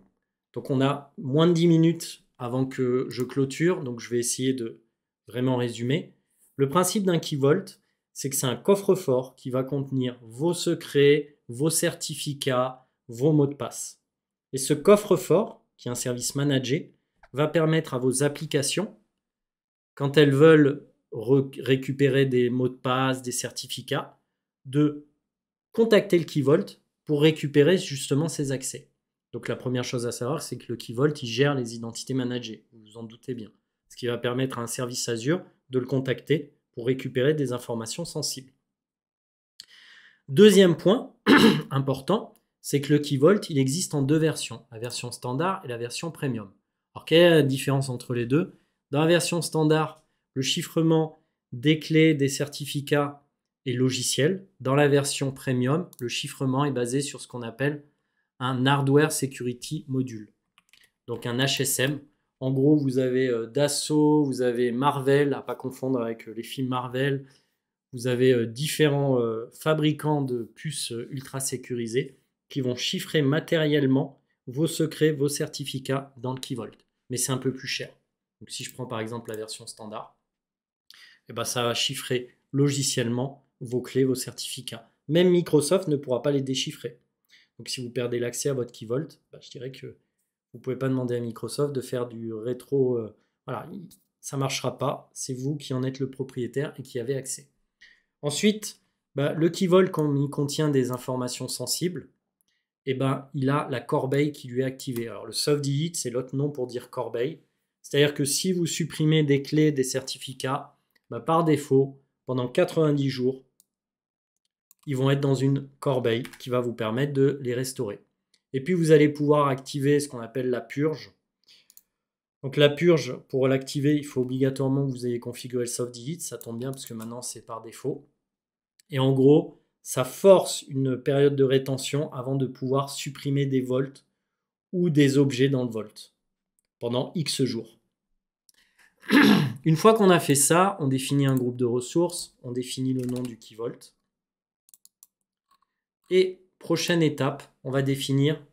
Donc on a moins de 10 minutes avant que je clôture, donc je vais essayer de vraiment résumer. Le principe d'un key vault, c'est que c'est un coffre-fort qui va contenir vos secrets, vos certificats, vos mots de passe. Et ce coffre-fort, qui est un service managé, va permettre à vos applications, quand elles veulent récupérer des mots de passe, des certificats, de contacter le key vault pour récupérer justement ces accès. Donc la première chose à savoir, c'est que le key vault, il gère les identités managées, vous vous en doutez bien. Ce qui va permettre à un service Azure de le contacter pour récupérer des informations sensibles. Deuxième point important, c'est que le key vault, il existe en deux versions, la version standard et la version premium. Alors quelle est la différence entre les deux? Dans la version standard, le chiffrement des clés, des certificats est logiciel. Dans la version premium, le chiffrement est basé sur ce qu'on appelle un Hardware Security Module, donc un HSM. En gros, vous avez Dassault, vous avez Marvell, à ne pas confondre avec les films Marvel, vous avez différents fabricants de puces ultra sécurisées qui vont chiffrer matériellement vos secrets, vos certificats dans le key vault. Mais c'est un peu plus cher. Donc si je prends par exemple la version standard, eh ben, ça va chiffrer logiciellement vos clés, vos certificats. Même Microsoft ne pourra pas les déchiffrer. Donc si vous perdez l'accès à votre key vault, bah, je dirais que vous ne pouvez pas demander à Microsoft de faire du rétro. Voilà, ça ne marchera pas. C'est vous qui en êtes le propriétaire et qui avez accès. Ensuite, bah, le key vault, comme il contient des informations sensibles, eh ben, il a la corbeille qui lui est activée. Alors le soft delete, c'est l'autre nom pour dire corbeille. C'est-à-dire que si vous supprimez des clés, des certificats, bah, par défaut, pendant 90 jours, ils vont être dans une corbeille qui va vous permettre de les restaurer. Et puis vous allez pouvoir activer ce qu'on appelle la purge. Donc la purge, pour l'activer, il faut obligatoirement que vous ayez configuré le soft delete. Ça tombe bien parce que maintenant c'est par défaut. Et en gros, ça force une période de rétention avant de pouvoir supprimer des volts ou des objets dans le vault pendant X jours. Une fois qu'on a fait ça, on définit un groupe de ressources, on définit le nom du key vault. Et prochaine étape, on va définir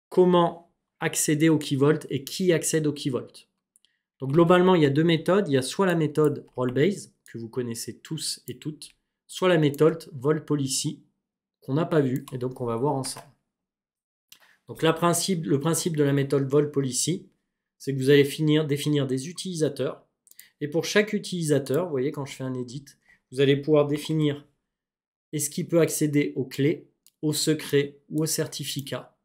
comment accéder au key vault et qui accède au key vault. Donc globalement, il y a deux méthodes. Il y a soit la méthode role-based, que vous connaissez tous et toutes, soit la méthode Vault Policy, qu'on n'a pas vue et donc qu'on va voir ensemble. Donc le principe de la méthode Vault Policy, c'est que vous allez définir des utilisateurs. Et pour chaque utilisateur, vous voyez quand je fais un edit, vous allez pouvoir définir est-ce qu'il peut accéder aux clés, aux secrets ou aux certificats.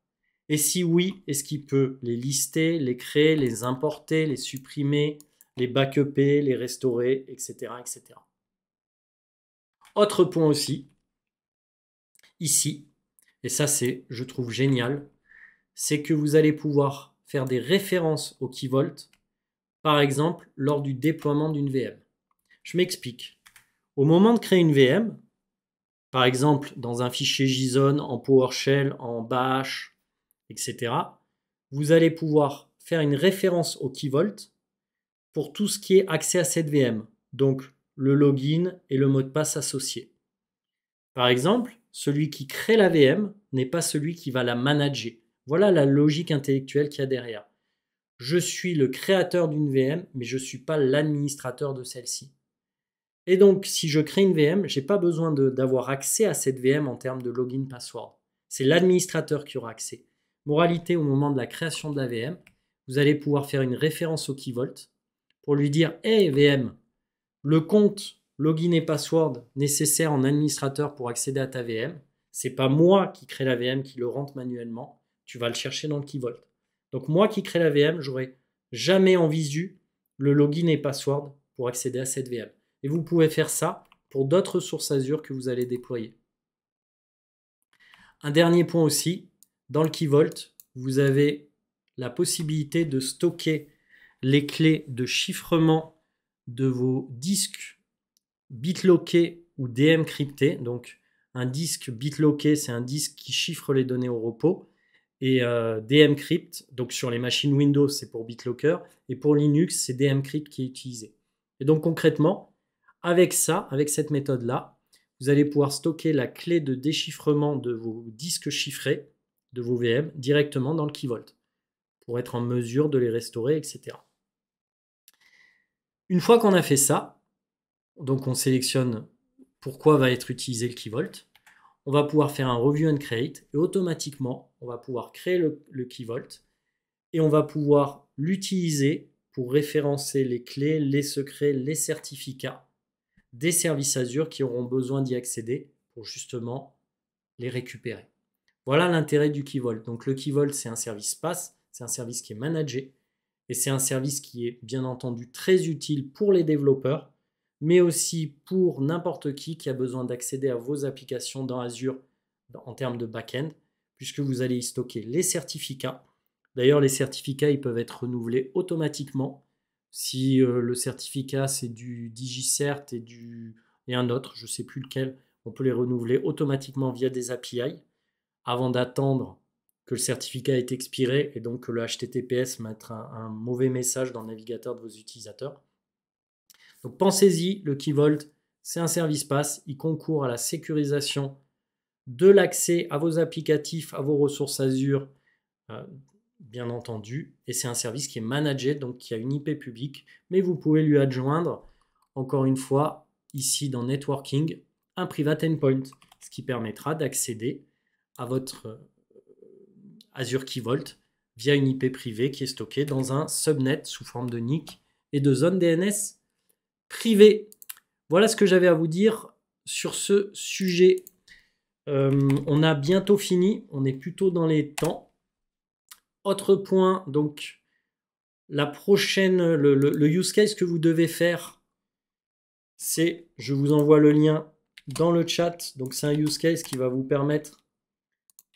Et si oui, est-ce qu'il peut les lister, les créer, les importer, les supprimer, les backuper, les restaurer, etc., etc. Autre point aussi, ici, et ça c'est, je trouve génial, c'est que vous allez pouvoir faire des références au Key Vault, par exemple lors du déploiement d'une VM. Je m'explique. Au moment de créer une VM, par exemple dans un fichier JSON, en PowerShell, en Bash, etc., vous allez pouvoir faire une référence au Key Vault pour tout ce qui est accès à cette VM, donc le login et le mot de passe associé. Par exemple, celui qui crée la VM n'est pas celui qui va la manager. Voilà la logique intellectuelle qu'il y a derrière. Je suis le créateur d'une VM, mais je ne suis pas l'administrateur de celle-ci. Et donc, si je crée une VM, je n'ai pas besoin d'avoir accès à cette VM en termes de login password. C'est l'administrateur qui aura accès. Moralité, au moment de la création de la VM, vous allez pouvoir faire une référence au Key Vault pour lui dire « Hey VM, le compte login et password nécessaire en administrateur pour accéder à ta VM, c'est pas moi qui crée la VM, qui le rentre manuellement, tu vas le chercher dans le Key Vault. Donc moi qui crée la VM, j'aurai jamais en visu le login et password pour accéder à cette VM. Et vous pouvez faire ça pour d'autres sources Azure que vous allez déployer. Un dernier point aussi, dans le Key Vault, vous avez la possibilité de stocker les clés de chiffrement de vos disques bitlocké ou DM crypté. Donc un disque bitlocké, c'est un disque qui chiffre les données au repos. Et DM crypt, donc sur les machines Windows, c'est pour BitLocker. Et pour Linux, c'est DM crypt qui est utilisé. Et donc concrètement, avec ça, avec cette méthode-là, vous allez pouvoir stocker la clé de déchiffrement de vos disques chiffrés, de vos VM, directement dans le Key Vault, pour être en mesure de les restaurer, etc. Une fois qu'on a fait ça, donc on sélectionne pourquoi va être utilisé le Key Vault, on va pouvoir faire un review and create et automatiquement, on va pouvoir créer le Key Vault et on va pouvoir l'utiliser pour référencer les clés, les secrets, les certificats des services Azure qui auront besoin d'y accéder pour justement les récupérer. Voilà l'intérêt du Key Vault. Donc le Key Vault, c'est un service PaaS, c'est un service qui est managé et c'est un service qui est bien entendu très utile pour les développeurs, mais aussi pour n'importe qui a besoin d'accéder à vos applications dans Azure en termes de back-end, puisque vous allez y stocker les certificats. D'ailleurs, les certificats, ils peuvent être renouvelés automatiquement. Si le certificat, c'est du DigiCert et un autre, je ne sais plus lequel, on peut les renouveler automatiquement via des API avant d'attendre que le certificat ait expiré et donc que le HTTPS mette un mauvais message dans le navigateur de vos utilisateurs. Donc pensez-y, le Key Vault, c'est un service PaaS, il concourt à la sécurisation de l'accès à vos applicatifs, à vos ressources Azure, bien entendu, et c'est un service qui est managé, donc qui a une IP publique, mais vous pouvez lui adjoindre, encore une fois, ici dans Networking, un Private Endpoint, ce qui permettra d'accéder à votre Azure Key Vault via une IP privée qui est stockée dans un subnet sous forme de NIC et de zone DNS privée. Voilà ce que j'avais à vous dire sur ce sujet. On a bientôt fini, on est plutôt dans les temps. Autre point, donc la prochaine, le use case que vous devez faire, c'est, je vous envoie le lien dans le chat, donc c'est un use case qui va vous permettre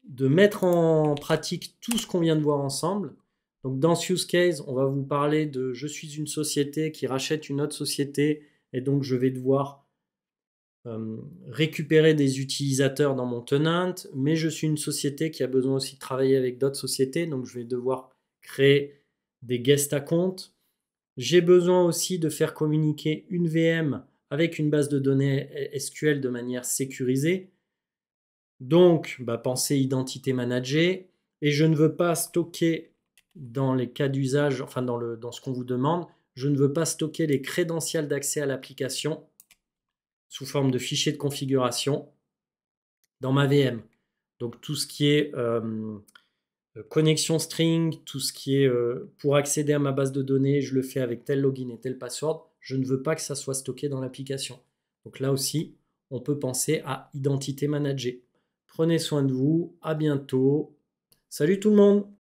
de mettre en pratique tout ce qu'on vient de voir ensemble. Donc dans ce use case, on va vous parler de je suis une société qui rachète une autre société et donc je vais devoir récupérer des utilisateurs dans mon tenant, mais je suis une société qui a besoin aussi de travailler avec d'autres sociétés, donc je vais devoir créer des guest accounts. J'ai besoin aussi de faire communiquer une VM avec une base de données SQL de manière sécurisée. Donc, pensez identité managée, et je ne veux pas stocker dans les cas d'usage, enfin dans ce qu'on vous demande, je ne veux pas stocker les crédentials d'accès à l'application sous forme de fichier de configuration dans ma VM. Donc tout ce qui est connexion string, tout ce qui est pour accéder à ma base de données, je le fais avec tel login et tel password, je ne veux pas que ça soit stocké dans l'application. Donc là aussi, on peut penser à identité managée. Prenez soin de vous, à bientôt. Salut tout le monde!